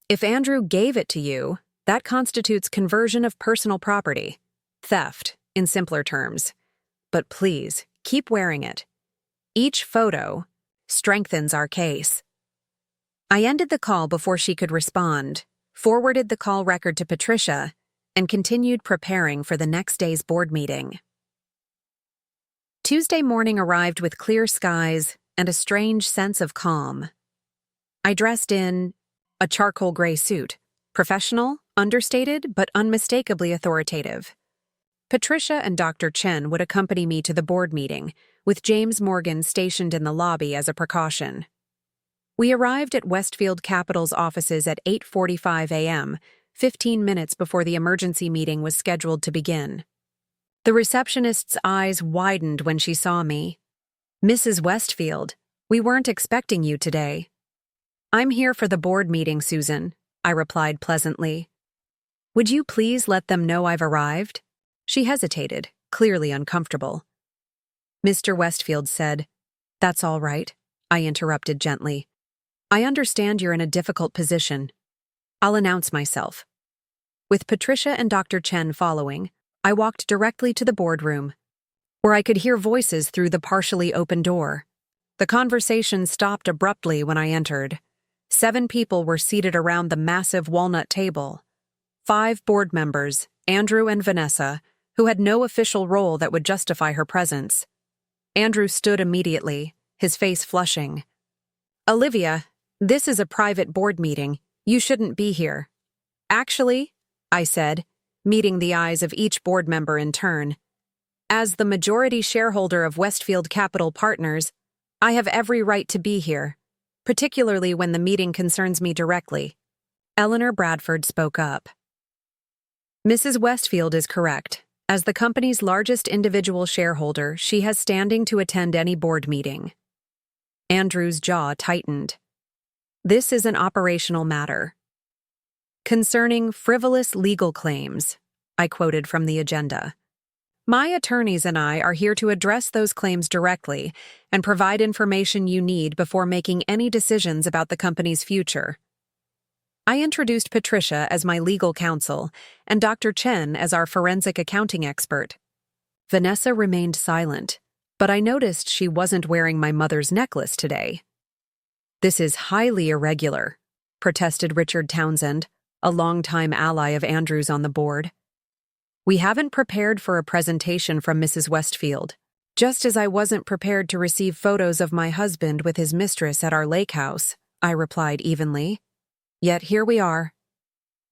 [SPEAKER 1] If Andrew gave it to you, that constitutes conversion of personal property. Theft, in simpler terms. But please, keep wearing it. Each photo strengthens our case. I ended the call before she could respond, forwarded the call record to Patricia, and continued preparing for the next day's board meeting. Tuesday morning arrived with clear skies and a strange sense of calm. I dressed in a charcoal gray suit, professional, understated, but unmistakably authoritative. Patricia and Dr. Chen would accompany me to the board meeting, with James Morgan stationed in the lobby as a precaution. We arrived at Westfield Capital's offices at 8:45 a.m., 15 minutes before the emergency meeting was scheduled to begin. The receptionist's eyes widened when she saw me. Mrs. Westfield, we weren't expecting you today. I'm here for the board meeting, Susan, I replied pleasantly. Would you please let them know I've arrived? She hesitated, clearly uncomfortable. Mr. Westfield said, That's all right, I interrupted gently. I understand you're in a difficult position. I'll announce myself. With Patricia and Dr. Chen following, I walked directly to the boardroom, where I could hear voices through the partially open door. The conversation stopped abruptly when I entered. 7 people were seated around the massive walnut table. 5 board members, Andrew and Vanessa, who had no official role that would justify her presence. Andrew stood immediately, his face flushing. Olivia, this is a private board meeting. You shouldn't be here. Actually, I said, meeting the eyes of each board member in turn. As the majority shareholder of Westfield Capital Partners, I have every right to be here, particularly when the meeting concerns me directly. Eleanor Bradford spoke up. Mrs. Westfield is correct. As the company's largest individual shareholder, she has standing to attend any board meeting. Andrew's jaw tightened. This is an operational matter. Concerning frivolous legal claims, I quoted from the agenda. My attorneys and I are here to address those claims directly and provide information you need before making any decisions about the company's future. I introduced Patricia as my legal counsel and Dr. Chen as our forensic accounting expert. Vanessa remained silent, but I noticed she wasn't wearing my mother's necklace today. "This is highly irregular," protested Richard Townsend, a longtime ally of Andrew's on the board. "We haven't prepared for a presentation from Mrs. Westfield, just as I wasn't prepared to receive photos of my husband with his mistress at our lake house," I replied evenly. Yet here we are.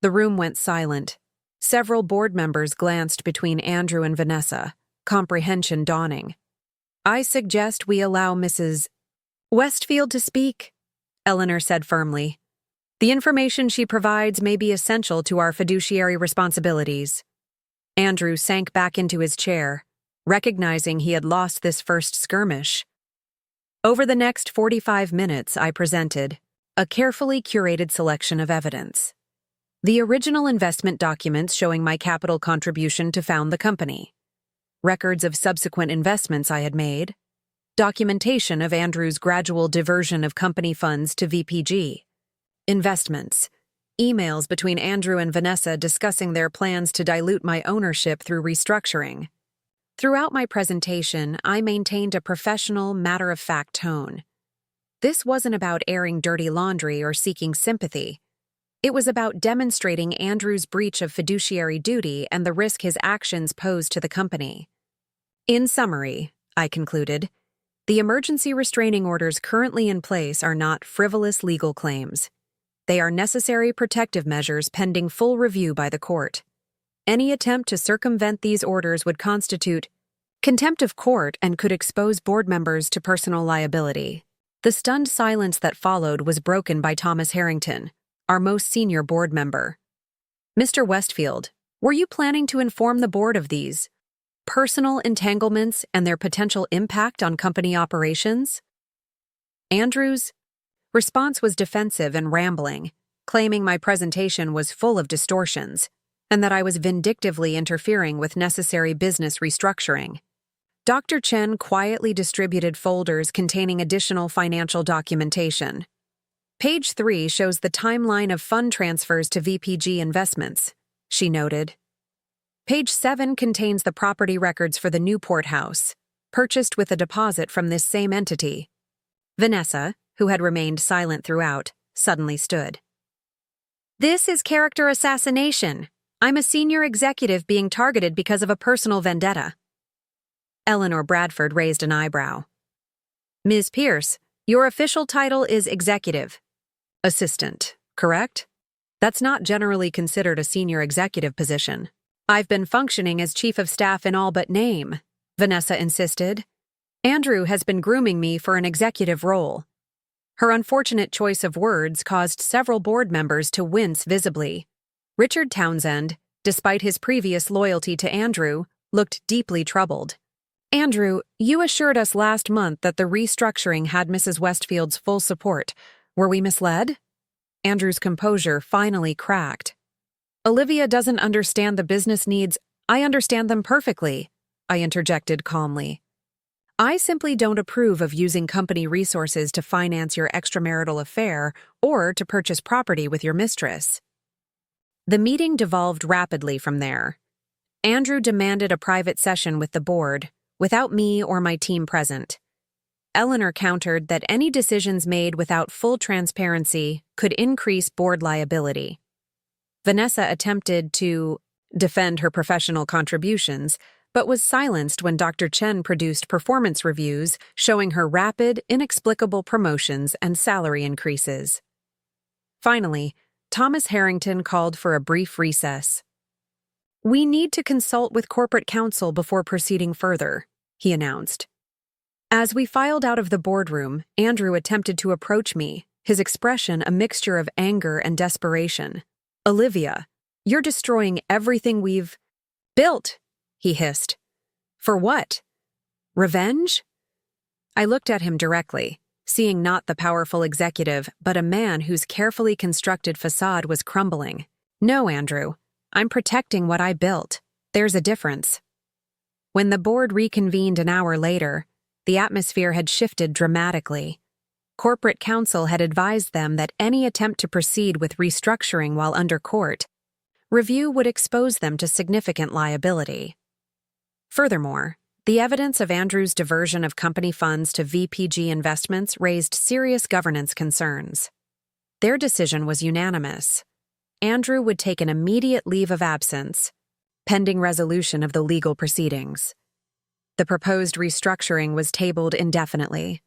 [SPEAKER 1] The room went silent. Several board members glanced between Andrew and Vanessa, comprehension dawning. "I suggest we allow Mrs. Westfield to speak," Eleanor said firmly. "The information she provides may be essential to our fiduciary responsibilities." Andrew sank back into his chair, recognizing he had lost this first skirmish. Over the next 45 minutes, I presented a carefully curated selection of evidence. The original investment documents showing my capital contribution to found the company, records of subsequent investments I had made, documentation of Andrew's gradual diversion of company funds to VPG, investments, emails between Andrew and Vanessa discussing their plans to dilute my ownership through restructuring. Throughout my presentation, I maintained a professional, matter-of-fact tone. This wasn't about airing dirty laundry or seeking sympathy. It was about demonstrating Andrew's breach of fiduciary duty and the risk his actions posed to the company. In summary, I concluded, the emergency restraining orders currently in place are not frivolous legal claims. They are necessary protective measures pending full review by the court. Any attempt to circumvent these orders would constitute contempt of court and could expose board members to personal liability. The stunned silence that followed was broken by Thomas Harrington, our most senior board member. "Mr. Westfield, were you planning to inform the board of these personal entanglements and their potential impact on company operations?" Andrew's response was defensive and rambling, claiming my presentation was full of distortions and that I was vindictively interfering with necessary business restructuring. Dr. Chen quietly distributed folders containing additional financial documentation. Page 3 shows the timeline of fund transfers to VPG investments, she noted. Page 7 contains the property records for the Newport house, purchased with a deposit from this same entity. Vanessa, who had remained silent throughout, suddenly stood. "This is character assassination. I'm a senior executive being targeted because of a personal vendetta." Eleanor Bradford raised an eyebrow. "Ms. Pierce, your official title is executive assistant, correct? That's not generally considered a senior executive position." "I've been functioning as chief of staff in all but name," Vanessa insisted. "Andrew has been grooming me for an executive role." Her unfortunate choice of words caused several board members to wince visibly. Richard Townsend, despite his previous loyalty to Andrew, looked deeply troubled. "Andrew, you assured us last month that the restructuring had Mrs. Westfield's full support. Were we misled?" Andrew's composure finally cracked. "Olivia doesn't understand the business needs. I understand them perfectly," I interjected calmly. "I simply don't approve of using company resources to finance your extramarital affair or to purchase property with your mistress." The meeting devolved rapidly from there. Andrew demanded a private session with the board, without me or my team present. Eleanor countered that any decisions made without full transparency could increase board liability. Vanessa attempted to defend her professional contributions, but was silenced when Dr. Chen produced performance reviews showing her rapid, inexplicable promotions and salary increases. Finally, Thomas Harrington called for a brief recess. "We need to consult with corporate counsel before proceeding further," he announced. As we filed out of the boardroom, Andrew attempted to approach me, his expression a mixture of anger and desperation. "Olivia, you're destroying everything we've built," he hissed. "For what? Revenge?" I looked at him directly, seeing not the powerful executive, but a man whose carefully constructed facade was crumbling. "No, Andrew. I'm protecting what I built. There's a difference." When the board reconvened an hour later, the atmosphere had shifted dramatically. Corporate counsel had advised them that any attempt to proceed with restructuring while under court review would expose them to significant liability. Furthermore, the evidence of Andrew's diversion of company funds to VPG investments raised serious governance concerns. Their decision was unanimous. Andrew would take an immediate leave of absence, pending resolution of the legal proceedings. The proposed restructuring was tabled indefinitely.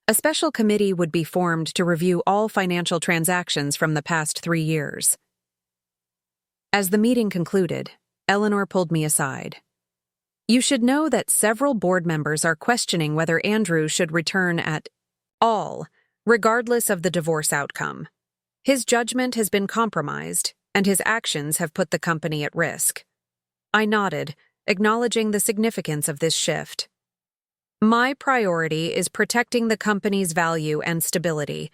[SPEAKER 1] A special committee would be formed to review all financial transactions from the past 3 years. As the meeting concluded, Eleanor pulled me aside. "You should know that several board members are questioning whether Andrew should return at all, regardless of the divorce outcome. His judgment has been compromised, and his actions have put the company at risk." I nodded, acknowledging the significance of this shift. "My priority is protecting the company's value and stability.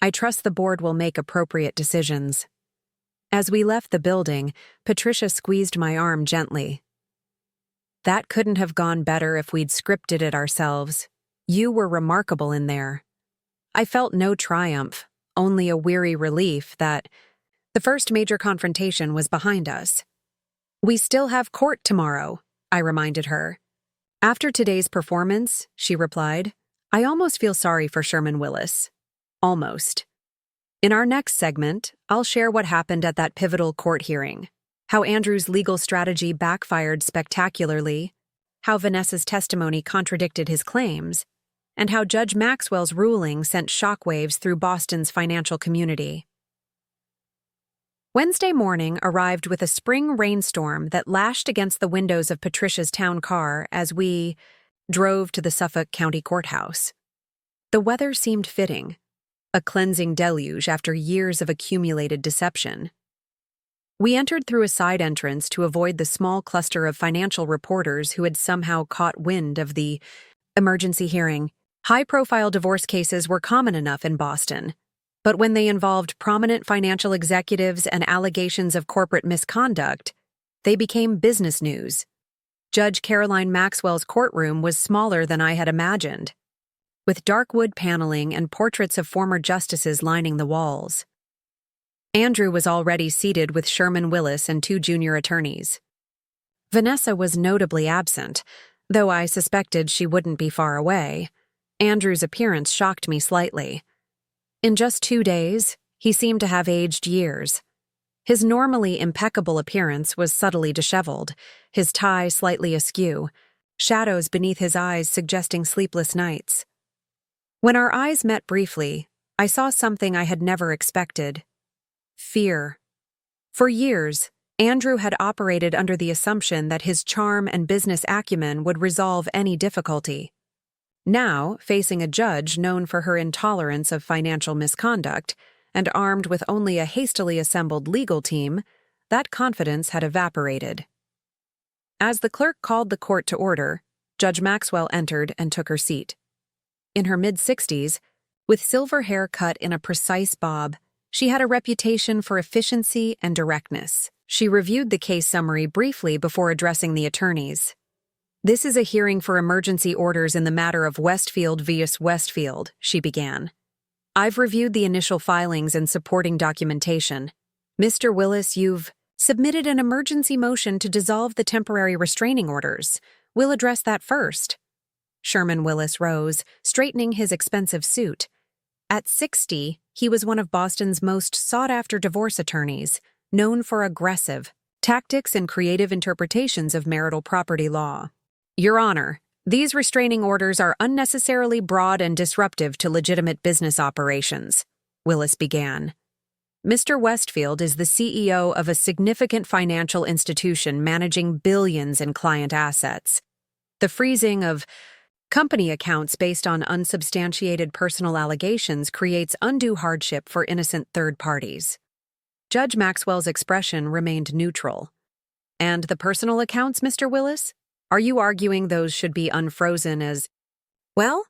[SPEAKER 1] I trust the board will make appropriate decisions." As we left the building, Patricia squeezed my arm gently. "That couldn't have gone better if we'd scripted it ourselves. You were remarkable in there." I felt no triumph, only a weary relief that the first major confrontation was behind us. "We still have court tomorrow," I reminded her. "After today's performance," she replied, "I almost feel sorry for Sherman Willis." Almost. In our next segment, I'll share what happened at that pivotal court hearing, how Andrew's legal strategy backfired spectacularly, how Vanessa's testimony contradicted his claims, and how Judge Maxwell's ruling sent shockwaves through Boston's financial community. Wednesday morning arrived with a spring rainstorm that lashed against the windows of Patricia's town car as we drove to the Suffolk County Courthouse. The weather seemed fitting, a cleansing deluge after years of accumulated deception. We entered through a side entrance to avoid the small cluster of financial reporters who had somehow caught wind of the emergency hearing. High-profile divorce cases were common enough in Boston, but when they involved prominent financial executives and allegations of corporate misconduct, they became business news. Judge Caroline Maxwell's courtroom was smaller than I had imagined, with dark wood paneling and portraits of former justices lining the walls. Andrew was already seated with Sherman Willis and 2 junior attorneys. Vanessa was notably absent, though I suspected she wouldn't be far away. Andrew's appearance shocked me slightly. In just 2 days, he seemed to have aged years. His normally impeccable appearance was subtly disheveled, his tie slightly askew, shadows beneath his eyes suggesting sleepless nights. When our eyes met briefly, I saw something I had never expected: fear. For years, Andrew had operated under the assumption that his charm and business acumen would resolve any difficulty. Now, facing a judge known for her intolerance of financial misconduct, and armed with only a hastily assembled legal team, that confidence had evaporated. As the clerk called the court to order, Judge Maxwell entered and took her seat. In her mid-60s, with silver hair cut in a precise bob, she had a reputation for efficiency and directness. She reviewed the case summary briefly before addressing the attorneys. "This is a hearing for emergency orders in the matter of Westfield vs. Westfield," she began. "I've reviewed the initial filings and supporting documentation. Mr. Willis, you've submitted an emergency motion to dissolve the temporary restraining orders. We'll address that first." Sherman Willis rose, straightening his expensive suit. At 60, he was one of Boston's most sought-after divorce attorneys, known for aggressive tactics and creative interpretations of marital property law. "Your Honor, these restraining orders are unnecessarily broad and disruptive to legitimate business operations," Willis began. "Mr. Westfield is the CEO of a significant financial institution managing billions in client assets. The freezing of company accounts based on unsubstantiated personal allegations creates undue hardship for innocent third parties." Judge Maxwell's expression remained neutral. "And the personal accounts, Mr. Willis? Are you arguing those should be unfrozen as—" "Well,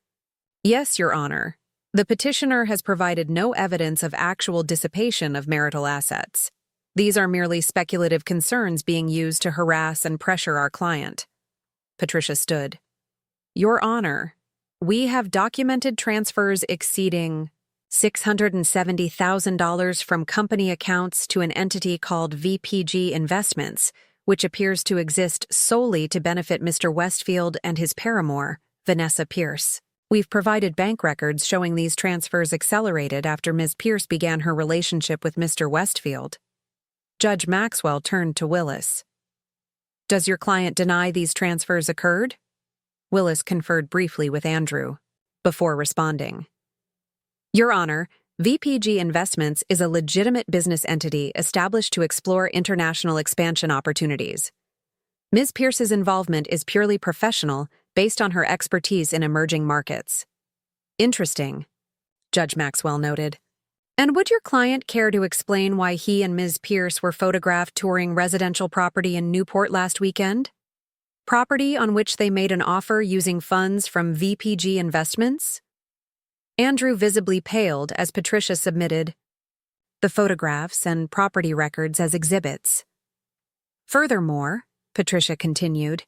[SPEAKER 1] yes, Your Honor. The petitioner has provided no evidence of actual dissipation of marital assets. These are merely speculative concerns being used to harass and pressure our client." Patricia stood. "Your Honor, We have documented transfers exceeding $670,000 from company accounts to an entity called VPG Investments, which appears to exist solely to benefit Mr. Westfield and his paramour, Vanessa Pierce. We've provided bank records showing these transfers accelerated after Ms. Pierce began her relationship with Mr. Westfield. Judge Maxwell turned to Willis. Does your client deny these transfers occurred? Willis conferred briefly with Andrew before responding. Your Honor, VPG Investments is a legitimate business entity established to explore international expansion opportunities. Ms. Pierce's involvement is purely professional, based on her expertise in emerging markets. Interesting, Judge Maxwell noted. And would your client care to explain why he and Ms. Pierce were photographed touring residential property in Newport last weekend? Property on which they made an offer using funds from VPG Investments? Andrew visibly paled as Patricia submitted the photographs and property records as exhibits. Furthermore, Patricia continued,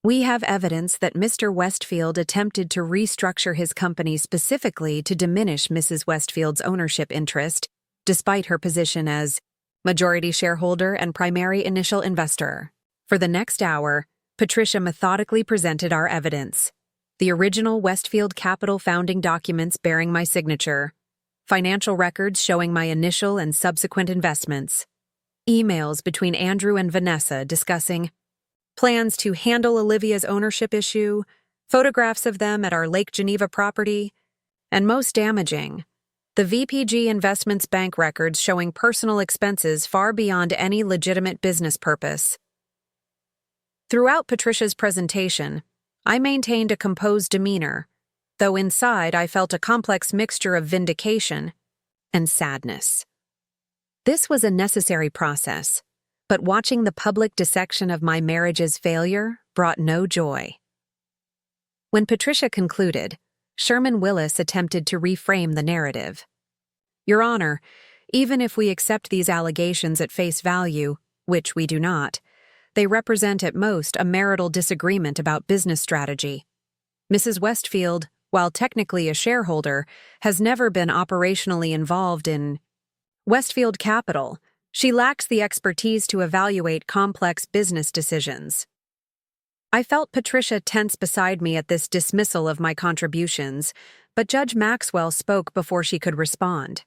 [SPEAKER 1] we have evidence that Mr. Westfield attempted to restructure his company specifically to diminish Mrs. Westfield's ownership interest, despite her position as majority shareholder and primary initial investor. For the next hour, Patricia methodically presented our evidence. The original Westfield Capital founding documents bearing my signature, financial records showing my initial and subsequent investments, emails between Andrew and Vanessa discussing plans to handle Olivia's ownership issue, photographs of them at our Lake Geneva property, and most damaging, the VPG Investments bank records showing personal expenses far beyond any legitimate business purpose. Throughout Patricia's presentation, I maintained a composed demeanor, though inside I felt a complex mixture of vindication and sadness. This was a necessary process, but watching the public dissection of my marriage's failure brought no joy. When Patricia concluded, Sherman Willis attempted to reframe the narrative. Your Honor, even if we accept these allegations at face value, which we do not, they represent at most a marital disagreement about business strategy. Mrs. Westfield, while technically a shareholder, has never been operationally involved in Westfield Capital. She lacks the expertise to evaluate complex business decisions. I felt Patricia tense beside me at this dismissal of my contributions, but Judge Maxwell spoke before she could respond.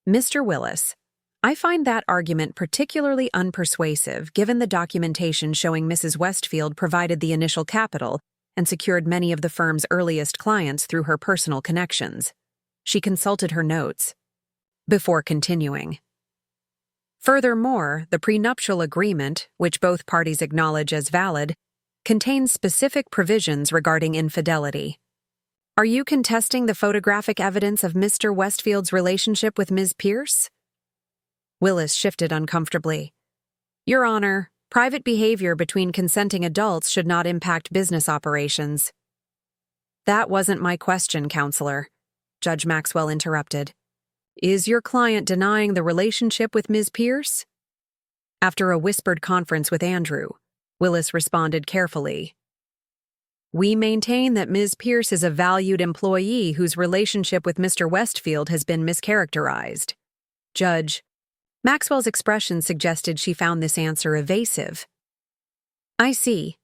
[SPEAKER 1] Mr. Willis, I find that argument particularly unpersuasive given the documentation showing Mrs. Westfield provided the initial capital and secured many of the firm's earliest clients through her personal connections. She consulted her notes before continuing. Furthermore, the prenuptial agreement, which both parties acknowledge as valid, contains specific provisions regarding infidelity. Are you contesting the photographic evidence of Mr. Westfield's relationship with Ms. Pierce? Willis shifted uncomfortably. Your Honor, private behavior between consenting adults should not impact business operations. That wasn't my question, Counselor, Judge Maxwell interrupted. Is your client denying the relationship with Ms. Pierce? After a whispered conference with Andrew, Willis responded carefully. We maintain that Ms. Pierce is a valued employee whose relationship with Mr. Westfield has been mischaracterized. Judge Maxwell's expression suggested she found this answer evasive. I see.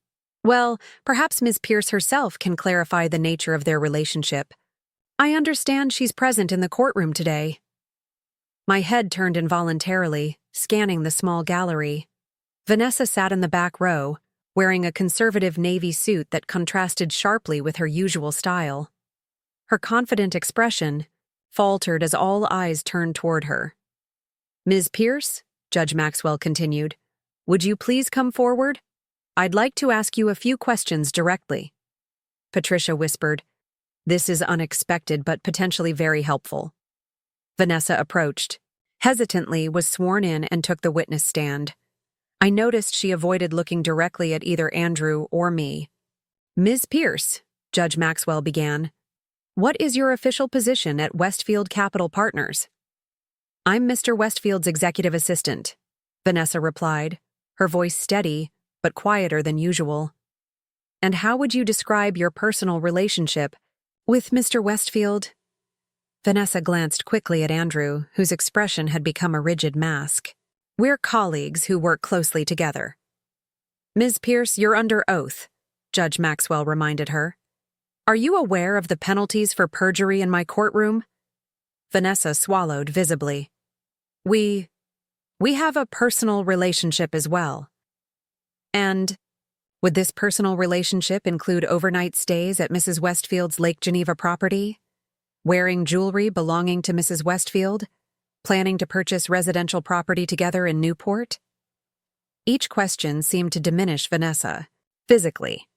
[SPEAKER 1] Well, perhaps Ms. Pierce herself can clarify the nature of their relationship. I understand she's present in the courtroom today. My head turned involuntarily, scanning the small gallery. Vanessa sat in the back row, wearing a conservative navy suit that contrasted sharply with her usual style. Her confident expression faltered as all eyes turned toward her. Ms. Pierce, Judge Maxwell continued, would you please come forward? I'd like to ask you a few questions directly. Patricia whispered, This is unexpected but potentially very helpful. Vanessa approached, hesitantly was sworn in and took the witness stand. I noticed she avoided looking directly at either Andrew or me. Ms. Pierce, Judge Maxwell began, what is your official position at Westfield Capital Partners? I'm Mr. Westfield's executive assistant, Vanessa replied, her voice steady but quieter than usual. And how would you describe your personal relationship with Mr. Westfield? Vanessa glanced quickly at Andrew, whose expression had become a rigid mask. We're colleagues who work closely together. Ms. Pierce, you're under oath, Judge Maxwell reminded her. Are you aware of the penalties for perjury in my courtroom? Vanessa swallowed visibly. We have a personal relationship as well. And would this personal relationship include overnight stays at Mrs. Westfield's Lake Geneva property? Wearing jewelry belonging to Mrs. Westfield? Planning to purchase residential property together in Newport? Each question seemed to diminish Vanessa, physically.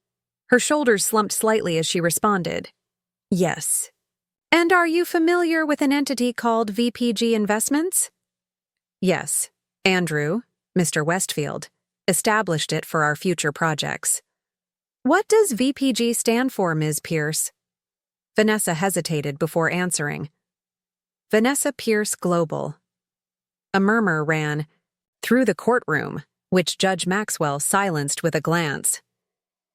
[SPEAKER 1] Her shoulders slumped slightly as she responded. Yes. And are you familiar with an entity called VPG Investments? Yes. Andrew, Mr. Westfield, established it for our future projects. What does VPG stand for, Ms. Pierce? Vanessa hesitated before answering. Vanessa Pierce Global. A murmur ran through the courtroom, which Judge Maxwell silenced with a glance.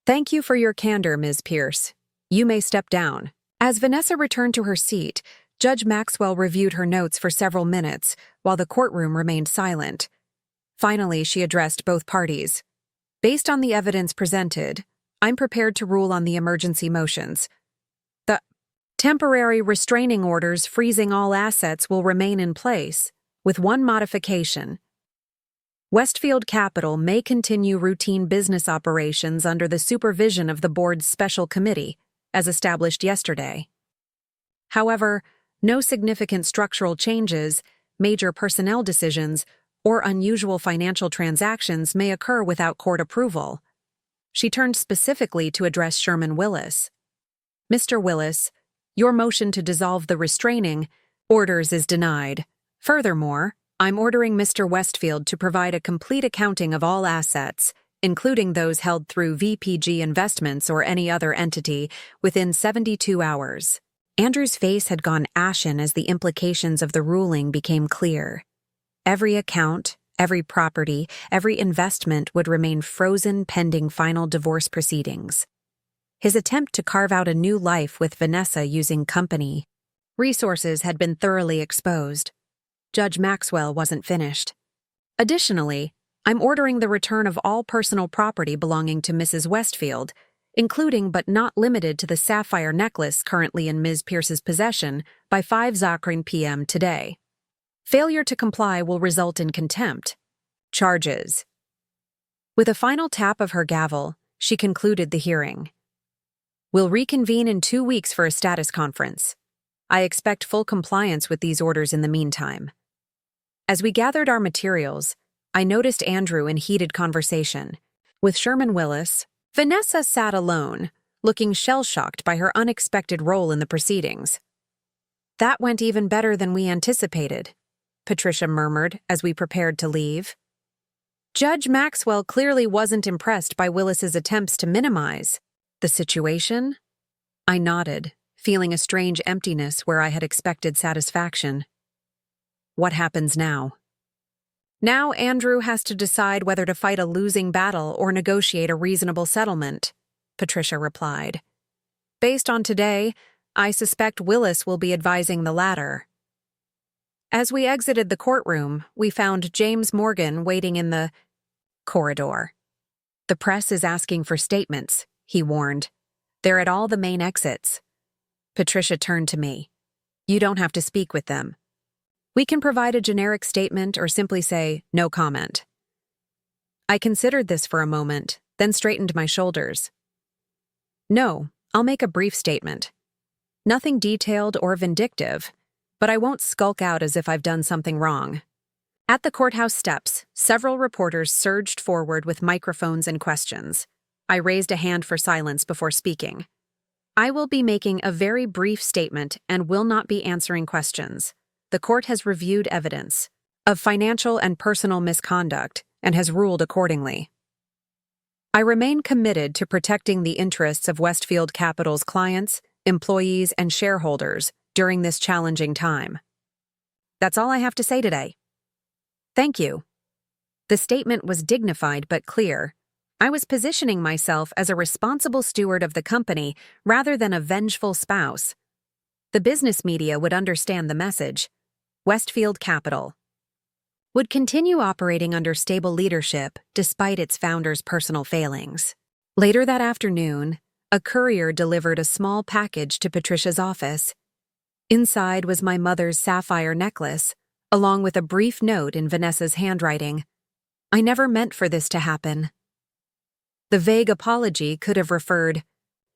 [SPEAKER 1] Thank you for your candor, Ms. Pierce. You may step down. As Vanessa returned to her seat, Judge Maxwell reviewed her notes for several minutes while the courtroom remained silent. Finally, she addressed both parties. Based on the evidence presented, I'm prepared to rule on the emergency motions. The temporary restraining orders freezing all assets will remain in place, with one modification. Westfield Capital may continue routine business operations under the supervision of the board's special committee, as established yesterday. However, no significant structural changes, major personnel decisions, or unusual financial transactions may occur without court approval. She turned specifically to address Sherman Willis. Mr. Willis, your motion to dissolve the restraining orders is denied. Furthermore, I'm ordering Mr. Westfield to provide a complete accounting of all assets, including those held through VPG Investments or any other entity, within 72 hours. Andrew's face had gone ashen as the implications of the ruling became clear. Every account, every property, every investment would remain frozen pending final divorce proceedings. His attempt to carve out a new life with Vanessa using company resources had been thoroughly exposed. Judge Maxwell wasn't finished. Additionally, I'm ordering the return of all personal property belonging to Mrs. Westfield, including but not limited to the sapphire necklace currently in Ms. Pierce's possession, by 5 p.m. today. Failure to comply will result in contempt. Charges. With a final tap of her gavel, she concluded the hearing. We'll reconvene in 2 weeks for a status conference. I expect full compliance with these orders in the meantime. As we gathered our materials, I noticed Andrew in heated conversation. With Sherman Willis, Vanessa sat alone, looking shell-shocked by her unexpected role in the proceedings. That went even better than we anticipated, Patricia murmured as we prepared to leave. Judge Maxwell clearly wasn't impressed by Willis's attempts to minimize the situation. I nodded, feeling a strange emptiness where I had expected satisfaction. What happens now? Now Andrew has to decide whether to fight a losing battle or negotiate a reasonable settlement, Patricia replied. Based on today, I suspect Willis will be advising the latter. As we exited the courtroom, we found James Morgan waiting in the corridor. The press is asking for statements, he warned. They're at all the main exits. Patricia turned to me. You don't have to speak with them. We can provide a generic statement or simply say, no comment. I considered this for a moment, then straightened my shoulders. No, I'll make a brief statement. Nothing detailed or vindictive, but I won't skulk out as if I've done something wrong. At the courthouse steps, several reporters surged forward with microphones and questions. I raised a hand for silence before speaking. I will be making a very brief statement and will not be answering questions. The court has reviewed evidence of financial and personal misconduct and has ruled accordingly. I remain committed to protecting the interests of Westfield Capital's clients, employees, and shareholders during this challenging time. That's all I have to say today. Thank you. The statement was dignified but clear, I was positioning myself as a responsible steward of the company rather than a vengeful spouse. The business media would understand the message. Westfield Capital would continue operating under stable leadership despite its founder's personal failings. Later that afternoon, a courier delivered a small package to Patricia's office. Inside was my mother's sapphire necklace, along with a brief note in Vanessa's handwriting. I never meant for this to happen. The vague apology could have referred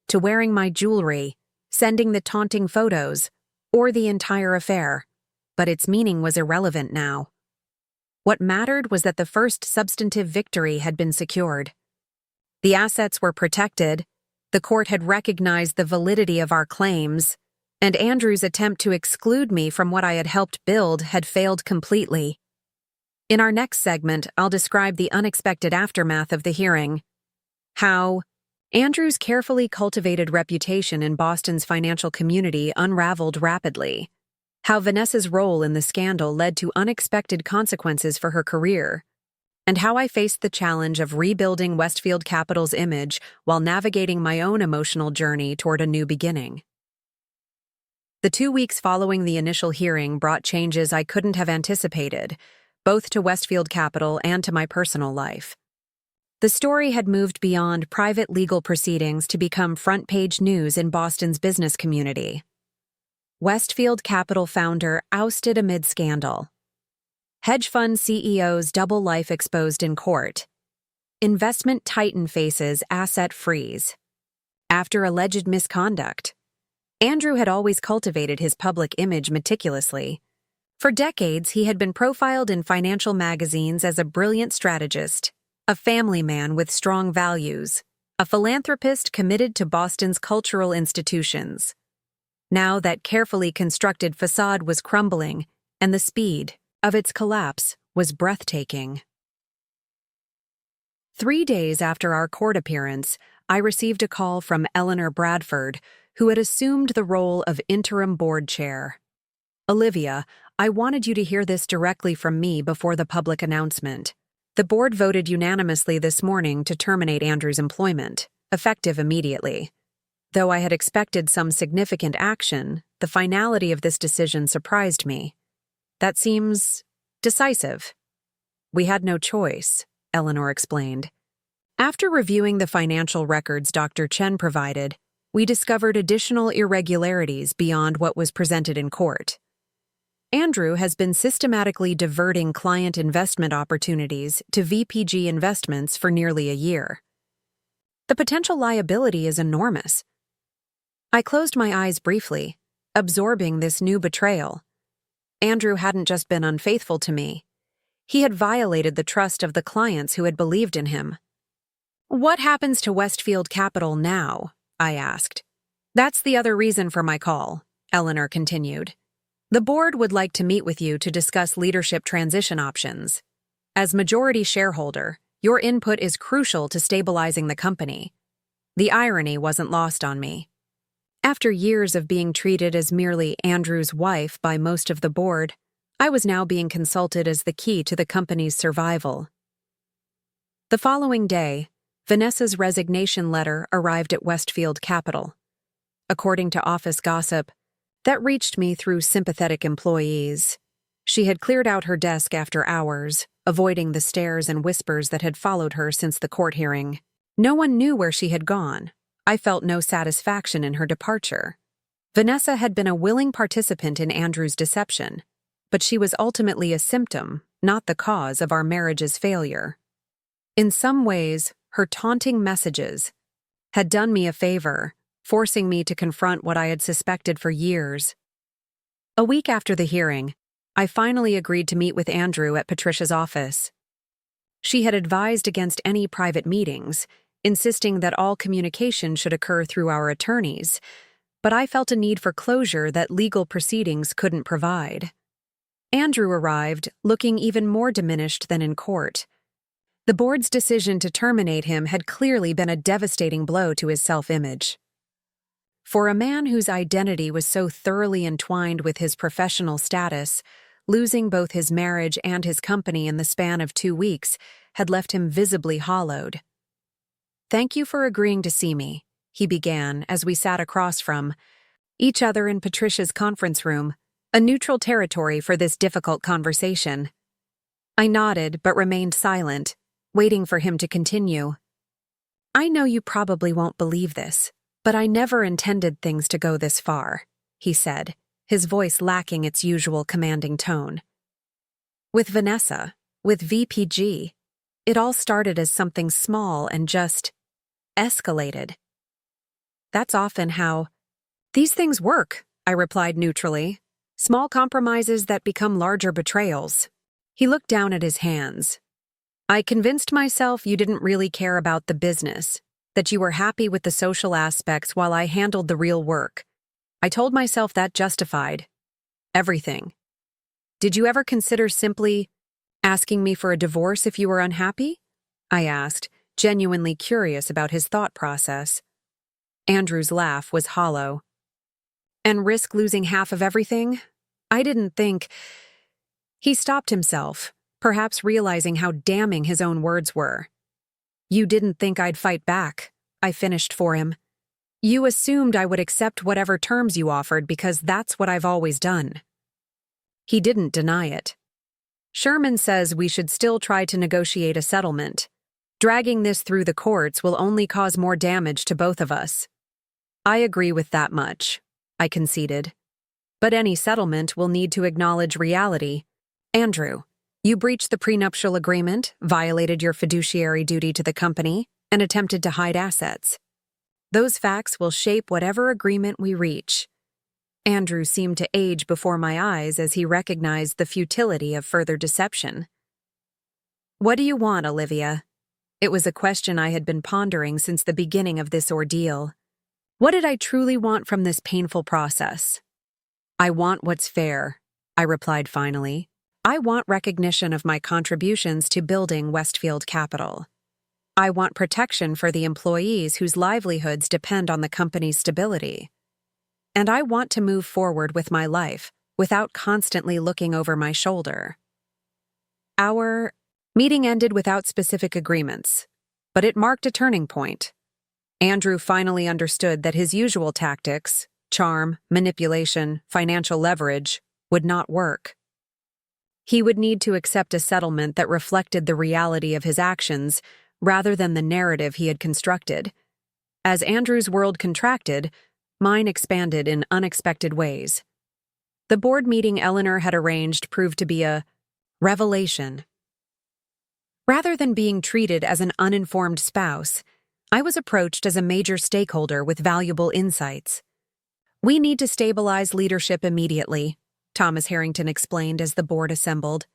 [SPEAKER 1] to wearing my jewelry, sending the taunting photos, or the entire affair, but its meaning was irrelevant now. What mattered was that the first substantive victory had been secured. The assets were protected, the court had recognized the validity of our claims, and Andrew's attempt to exclude me from what I had helped build had failed completely. In our next segment, I'll describe the unexpected aftermath of the hearing. How Andrew's carefully cultivated reputation in Boston's financial community unraveled rapidly. How Vanessa's role in the scandal led to unexpected consequences for her career. And how I faced the challenge of rebuilding Westfield Capital's image while navigating my own emotional journey toward a new beginning. The 2 weeks following the initial hearing brought changes I couldn't have anticipated, both to Westfield Capital and to my personal life. The story had moved beyond private legal proceedings to become front-page news in Boston's business community. Westfield Capital founder ousted amid scandal. Hedge fund CEO's double life exposed in court. Investment titan faces asset freeze. After alleged misconduct. Andrew had always cultivated his public image meticulously. For decades, he had been profiled in financial magazines as a brilliant strategist, a family man with strong values, a philanthropist committed to Boston's cultural institutions. Now that carefully constructed facade was crumbling, and the speed of its collapse was breathtaking. 3 days after our court appearance, I received a call from Eleanor Bradford, who had assumed the role of interim board chair. "Olivia, I wanted you to hear this directly from me before the public announcement. The board voted unanimously this morning to terminate Andrew's employment, effective immediately. Though I had expected some significant action, the finality of this decision surprised me. That seems decisive." "We had no choice," Eleanor explained. "After reviewing the financial records Dr. Chen provided, we discovered additional irregularities beyond what was presented in court. Andrew has been systematically diverting client investment opportunities to VPG investments for nearly a year. The potential liability is enormous." I closed my eyes briefly, absorbing this new betrayal. Andrew hadn't just been unfaithful to me. He had violated the trust of the clients who had believed in him. "What happens to Westfield Capital now?" I asked. "That's the other reason for my call," Eleanor continued. "The board would like to meet with you to discuss leadership transition options. As majority shareholder, your input is crucial to stabilizing the company." The irony wasn't lost on me. After years of being treated as merely Andrew's wife by most of the board, I was now being consulted as the key to the company's survival. The following day, Vanessa's resignation letter arrived at Westfield Capital. According to office gossip, that reached me through sympathetic employees. She had cleared out her desk after hours, avoiding the stares and whispers that had followed her since the court hearing. No one knew where she had gone. I felt no satisfaction in her departure. Vanessa had been a willing participant in Andrew's deception, but she was ultimately a symptom, not the cause of our marriage's failure. In some ways, her taunting messages had done me a favor, forcing me to confront what I had suspected for years. A week after the hearing, I finally agreed to meet with Andrew at Patricia's office. She had advised against any private meetings, insisting that all communication should occur through our attorneys, but I felt a need for closure that legal proceedings couldn't provide. Andrew arrived, looking even more diminished than in court. The board's decision to terminate him had clearly been a devastating blow to his self-image. For a man whose identity was so thoroughly entwined with his professional status, losing both his marriage and his company in the span of 2 weeks had left him visibly hollowed. Thank you for agreeing to see me, he began as we sat across from each other in Patricia's conference room, a neutral territory for this difficult conversation. I nodded but remained silent, waiting for him to continue. I know you probably won't believe this, but I never intended things to go this far, he said, his voice lacking its usual commanding tone. With Vanessa, with VPG, it all started as something small and just escalated. That's often how these things work, I replied neutrally. Small compromises that become larger betrayals. He looked down at his hands. I convinced myself you didn't really care about the business, that you were happy with the social aspects while I handled the real work. I told myself that justified everything. Did you ever consider simply asking me for a divorce if you were unhappy? I asked, genuinely curious about his thought process. Andrew's laugh was hollow. And risk losing half of everything? I didn't think. He stopped himself, perhaps realizing how damning his own words were. You didn't think I'd fight back, I finished for him. You assumed I would accept whatever terms you offered because that's what I've always done. He didn't deny it. Sherman says we should still try to negotiate a settlement. Dragging this through the courts will only cause more damage to both of us. I agree with that much, I conceded. But any settlement will need to acknowledge reality. Andrew, you breached the prenuptial agreement, violated your fiduciary duty to the company, and attempted to hide assets. Those facts will shape whatever agreement we reach. Andrew seemed to age before my eyes as he recognized the futility of further deception. What do you want, Olivia? It was a question I had been pondering since the beginning of this ordeal. What did I truly want from this painful process? I want what's fair, I replied finally. I want recognition of my contributions to building Westfield Capital. I want protection for the employees whose livelihoods depend on the company's stability. And I want to move forward with my life without constantly looking over my shoulder. Our meeting ended without specific agreements, but it marked a turning point. Andrew finally understood that his usual tactics, charm, manipulation, financial leverage, would not work. He would need to accept a settlement that reflected the reality of his actions rather than the narrative he had constructed. As Andrew's world contracted, mine expanded in unexpected ways. The board meeting Eleanor had arranged proved to be a revelation. Rather than being treated as an uninformed spouse, I was approached as a major stakeholder with valuable insights. We need to stabilize leadership immediately, Thomas Harrington explained as the board assembled.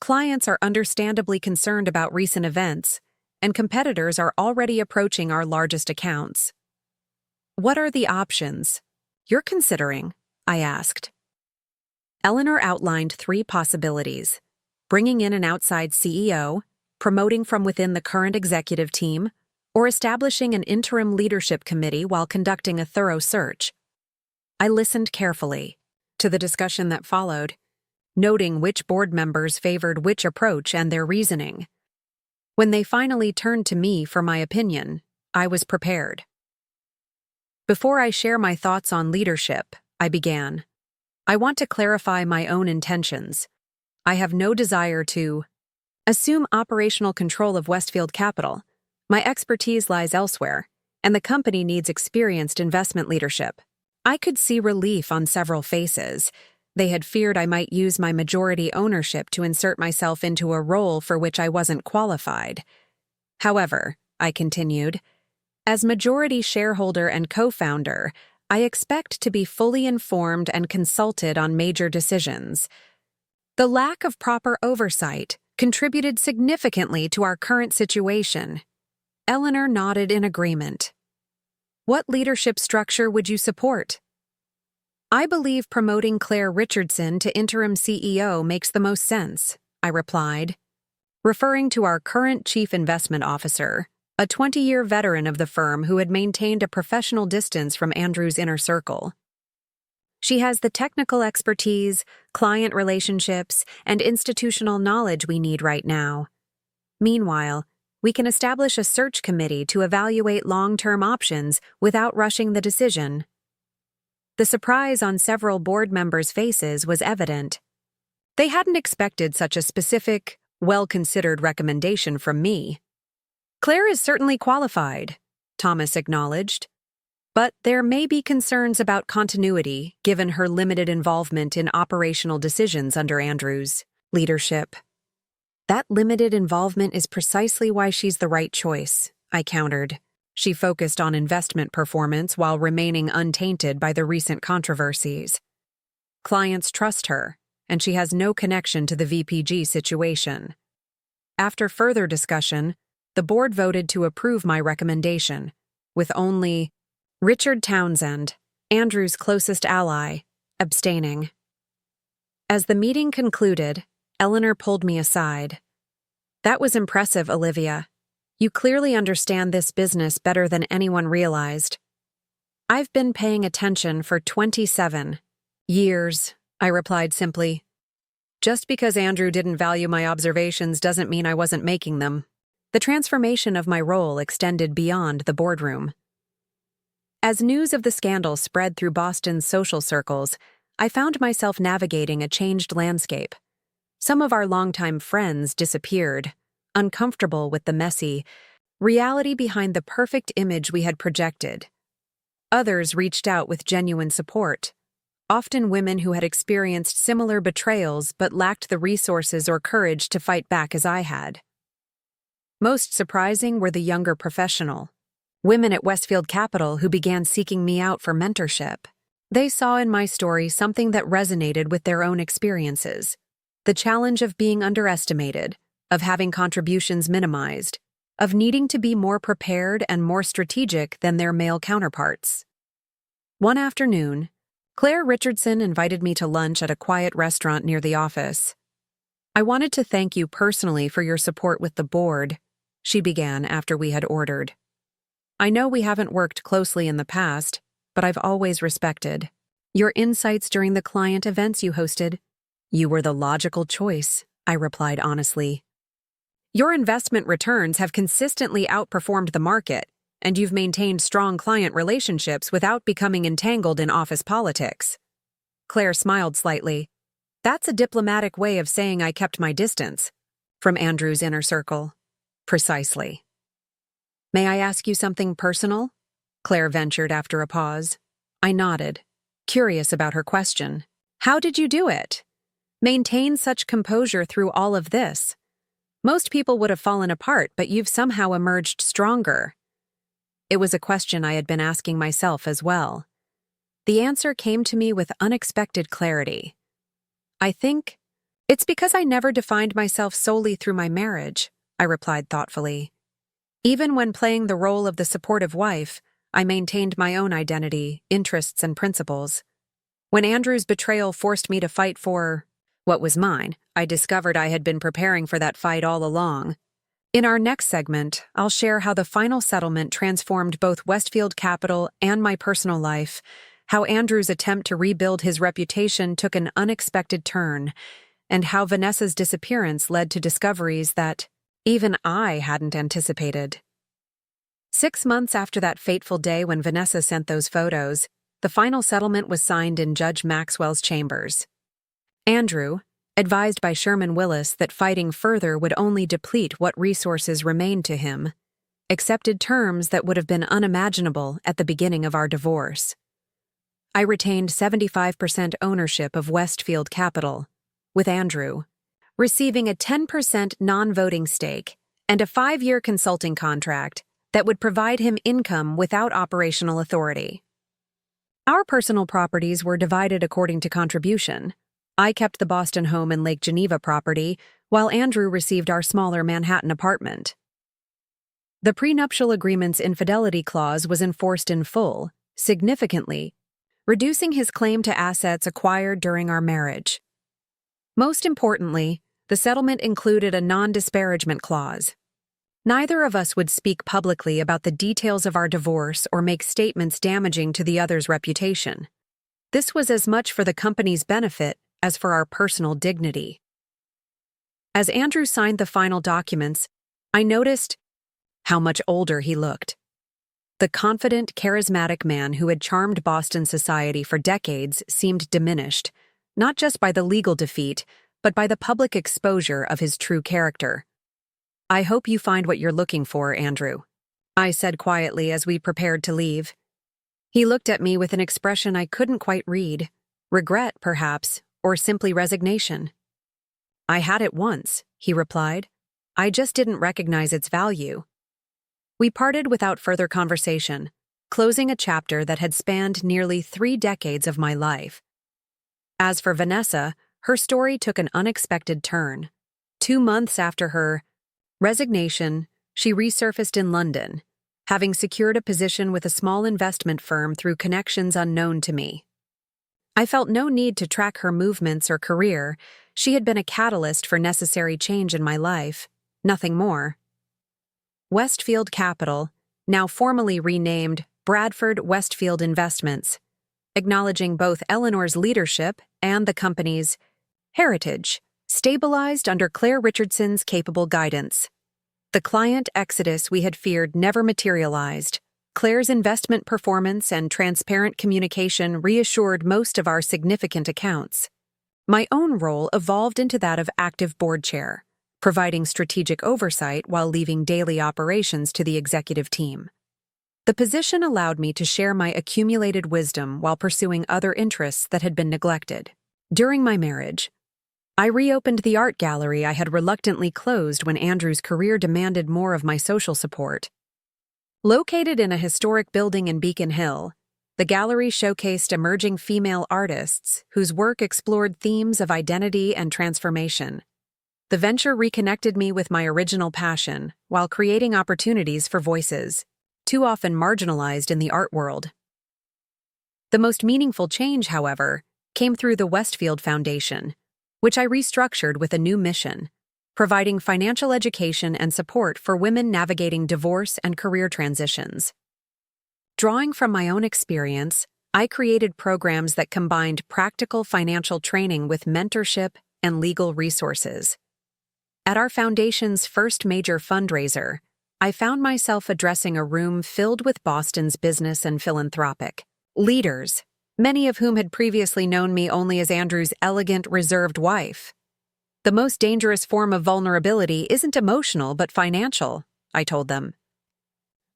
[SPEAKER 1] Clients are understandably concerned about recent events, and competitors are already approaching our largest accounts. What are the options you're considering? I asked. Eleanor outlined 3 possibilities: bringing in an outside CEO, promoting from within the current executive team, or establishing an interim leadership committee while conducting a thorough search. I listened carefully to the discussion that followed, noting which board members favored which approach and their reasoning. When they finally turned to me for my opinion, I was prepared. Before I share my thoughts on leadership, I began. I want to clarify my own intentions. I have no desire to assume operational control of Westfield Capital. My expertise lies elsewhere, and the company needs experienced investment leadership. I could see relief on several faces. They had feared I might use my majority ownership to insert myself into a role for which I wasn't qualified. However, I continued, as majority shareholder and co-founder, I expect to be fully informed and consulted on major decisions. The lack of proper oversight contributed significantly to our current situation. Eleanor nodded in agreement. What leadership structure would you support? I believe promoting Claire Richardson to interim CEO makes the most sense, I replied, referring to our current chief investment officer, a 20-year veteran of the firm who had maintained a professional distance from Andrew's inner circle. She has the technical expertise, client relationships, and institutional knowledge we need right now. Meanwhile, we can establish a search committee to evaluate long-term options without rushing the decision. The surprise on several board members' faces was evident. They hadn't expected such a specific, well-considered recommendation from me. Claire is certainly qualified, Thomas acknowledged. But there may be concerns about continuity given her limited involvement in operational decisions under Andrew's leadership. That limited involvement is precisely why she's the right choice, I countered. She focused on investment performance while remaining untainted by the recent controversies. Clients trust her, and she has no connection to the VPG situation. After further discussion, the board voted to approve my recommendation, with only Richard Townsend, Andrew's closest ally, abstaining. As the meeting concluded, Eleanor pulled me aside. "That was impressive, Olivia. You clearly understand this business better than anyone realized." "I've been paying attention for 27 years," I replied simply. "Just because Andrew didn't value my observations doesn't mean I wasn't making them." The transformation of my role extended beyond the boardroom. As news of the scandal spread through Boston's social circles, I found myself navigating a changed landscape. Some of our longtime friends disappeared, uncomfortable with the messy reality behind the perfect image we had projected. Others reached out with genuine support, often women who had experienced similar betrayals but lacked the resources or courage to fight back as I had. Most surprising were the younger professional, women at Westfield Capital who began seeking me out for mentorship. They saw in my story something that resonated with their own experiences: the challenge of being underestimated, of having contributions minimized, of needing to be more prepared and more strategic than their male counterparts. One afternoon, Claire Richardson invited me to lunch at a quiet restaurant near the office. "I wanted to thank you personally for your support with the board," she began after we had ordered. "I know we haven't worked closely in the past, but I've always respected your insights during the client events you hosted. You were the logical choice," I replied honestly. "Your investment returns have consistently outperformed the market, and you've maintained strong client relationships without becoming entangled in office politics." Claire smiled slightly. "That's a diplomatic way of saying I kept my distance from Andrew's inner circle." "Precisely." "May I ask you something personal?" Claire ventured after a pause. I nodded, curious about her question. "How did you do it? Maintain such composure through all of this? Most people would have fallen apart, but you've somehow emerged stronger." It was a question I had been asking myself as well. The answer came to me with unexpected clarity. "I think it's because I never defined myself solely through my marriage," I replied thoughtfully. "Even when playing the role of the supportive wife, I maintained my own identity, interests, and principles. When Andrew's betrayal forced me to fight for what was mine, I discovered I had been preparing for that fight all along." In our next segment, I'll share how the final settlement transformed both Westfield Capital and my personal life, how Andrew's attempt to rebuild his reputation took an unexpected turn, and how Vanessa's disappearance led to discoveries that even I hadn't anticipated. 6 months after that fateful day when Vanessa sent those photos, the final settlement was signed in Judge Maxwell's chambers. Andrew, advised by Sherman Willis that fighting further would only deplete what resources remained to him, accepted terms that would have been unimaginable at the beginning of our divorce. I retained 75% ownership of Westfield Capital, with Andrew receiving a 10% non-voting stake and a 5-year consulting contract that would provide him income without operational authority. Our personal properties were divided according to contribution. I kept the Boston home and Lake Geneva property, while Andrew received our smaller Manhattan apartment. The prenuptial agreement's infidelity clause was enforced in full, significantly reducing his claim to assets acquired during our marriage. Most importantly, the settlement included a non-disparagement clause. Neither of us would speak publicly about the details of our divorce or make statements damaging to the other's reputation. This was as much for the company's benefit as for our personal dignity. As Andrew signed the final documents, I noticed how much older he looked. The confident, charismatic man who had charmed Boston society for decades seemed diminished, not just by the legal defeat, but by the public exposure of his true character. "I hope you find what you're looking for, Andrew," I said quietly as we prepared to leave. He looked at me with an expression I couldn't quite read, regret, perhaps, or simply resignation. "I had it once," he replied. "I just didn't recognize its value." We parted without further conversation, closing a chapter that had spanned nearly 3 decades of my life. As for Vanessa, her story took an unexpected turn. 2 months after her resignation, she resurfaced in London, having secured a position with a small investment firm through connections unknown to me. I felt no need to track her movements or career. She had been a catalyst for necessary change in my life, nothing more. Westfield Capital, now formally renamed Bradford Westfield Investments, acknowledging both Eleanor's leadership and the company's heritage, stabilized under Claire Richardson's capable guidance. The client exodus we had feared never materialized. Claire's investment performance and transparent communication reassured most of our significant accounts. My own role evolved into that of active board chair, providing strategic oversight while leaving daily operations to the executive team. The position allowed me to share my accumulated wisdom while pursuing other interests that had been neglected. During my marriage, I reopened the art gallery I had reluctantly closed when Andrew's career demanded more of my social support. Located in a historic building in Beacon Hill, the gallery showcased emerging female artists whose work explored themes of identity and transformation. The venture reconnected me with my original passion while creating opportunities for voices, too often marginalized in the art world. The most meaningful change, however, came through the Westfield Foundation, which I restructured with a new mission, providing financial education and support for women navigating divorce and career transitions. Drawing from my own experience, I created programs that combined practical financial training with mentorship and legal resources. At our foundation's first major fundraiser, I found myself addressing a room filled with Boston's business and philanthropic leaders, many of whom had previously known me only as Andrew's elegant, reserved wife. "The most dangerous form of vulnerability isn't emotional but financial," I told them.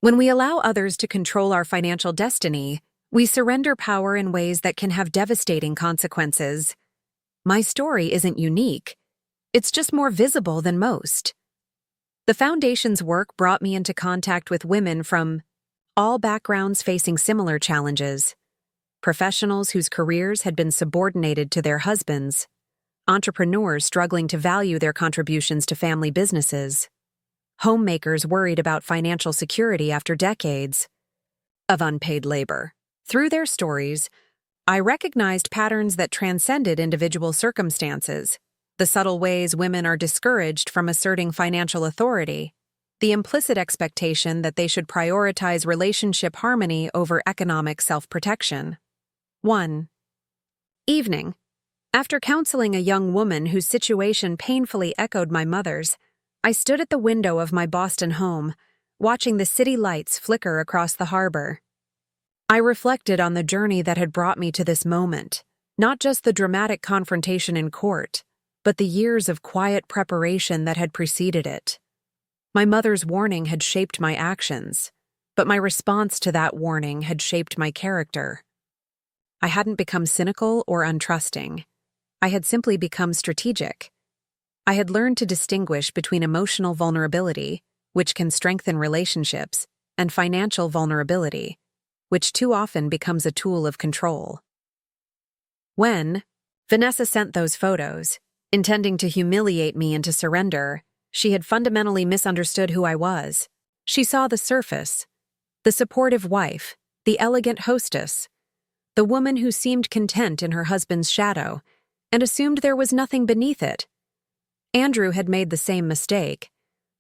[SPEAKER 1] "When we allow others to control our financial destiny, we surrender power in ways that can have devastating consequences. My story isn't unique. It's just more visible than most." The foundation's work brought me into contact with women from all backgrounds facing similar challenges: professionals whose careers had been subordinated to their husbands, entrepreneurs struggling to value their contributions to family businesses, homemakers worried about financial security after decades of unpaid labor. Through their stories, I recognized patterns that transcended individual circumstances: the subtle ways women are discouraged from asserting financial authority, the implicit expectation that they should prioritize relationship harmony over economic self-protection. 1. Evening. After counseling a young woman whose situation painfully echoed my mother's, I stood at the window of my Boston home, watching the city lights flicker across the harbor. I reflected on the journey that had brought me to this moment, not just the dramatic confrontation in court, but the years of quiet preparation that had preceded it. My mother's warning had shaped my actions, but my response to that warning had shaped my character. I hadn't become cynical or untrusting. I had simply become strategic. I had learned to distinguish between emotional vulnerability, which can strengthen relationships, and financial vulnerability, which too often becomes a tool of control. When Vanessa sent those photos, intending to humiliate me into surrender, she had fundamentally misunderstood who I was. She saw the surface, the supportive wife, the elegant hostess, the woman who seemed content in her husband's shadow, and assumed there was nothing beneath it. Andrew had made the same mistake,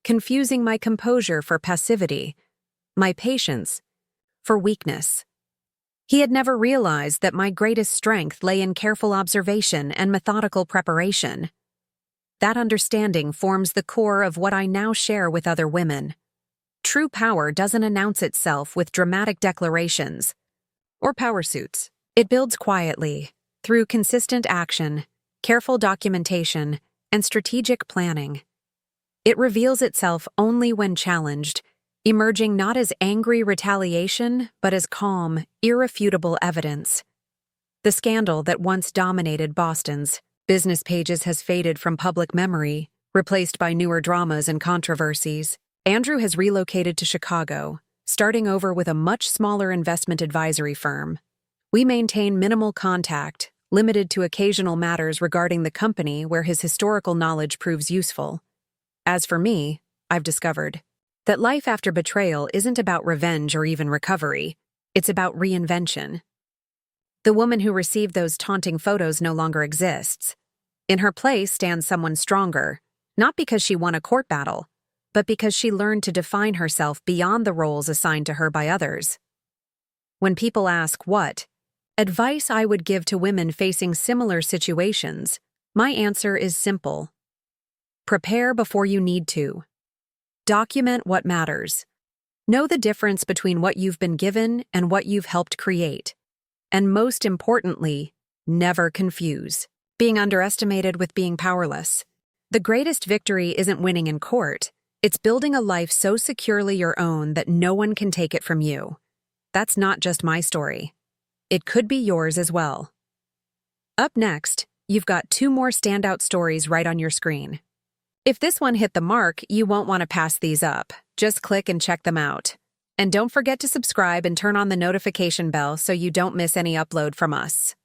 [SPEAKER 1] confusing my composure for passivity, my patience for weakness. He had never realized that my greatest strength lay in careful observation and methodical preparation. That understanding forms the core of what I now share with other women. True power doesn't announce itself with dramatic declarations or power suits. It builds quietly, through consistent action, careful documentation, and strategic planning. It reveals itself only when challenged, emerging not as angry retaliation, but as calm, irrefutable evidence. The scandal that once dominated Boston's business pages has faded from public memory, replaced by newer dramas and controversies. Andrew has relocated to Chicago, starting over with a much smaller investment advisory firm. We maintain minimal contact, limited to occasional matters regarding the company where his historical knowledge proves useful. As for me, I've discovered that life after betrayal isn't about revenge or even recovery. It's about reinvention. The woman who received those taunting photos no longer exists. In her place stands someone stronger, not because she won a court battle, but because she learned to define herself beyond the roles assigned to her by others. When people ask what advice I would give to women facing similar situations, my answer is simple. Prepare before you need to. Document what matters. Know the difference between what you've been given and what you've helped create. And most importantly, never confuse being underestimated with being powerless. The greatest victory isn't winning in court. It's building a life so securely your own that no one can take it from you. That's not just my story. It could be yours as well. Up next, you've got 2 more standout stories right on your screen. If this one hit the mark, you won't want to pass these up. Just click and check them out. And don't forget to subscribe and turn on the notification bell so you don't miss any upload from us.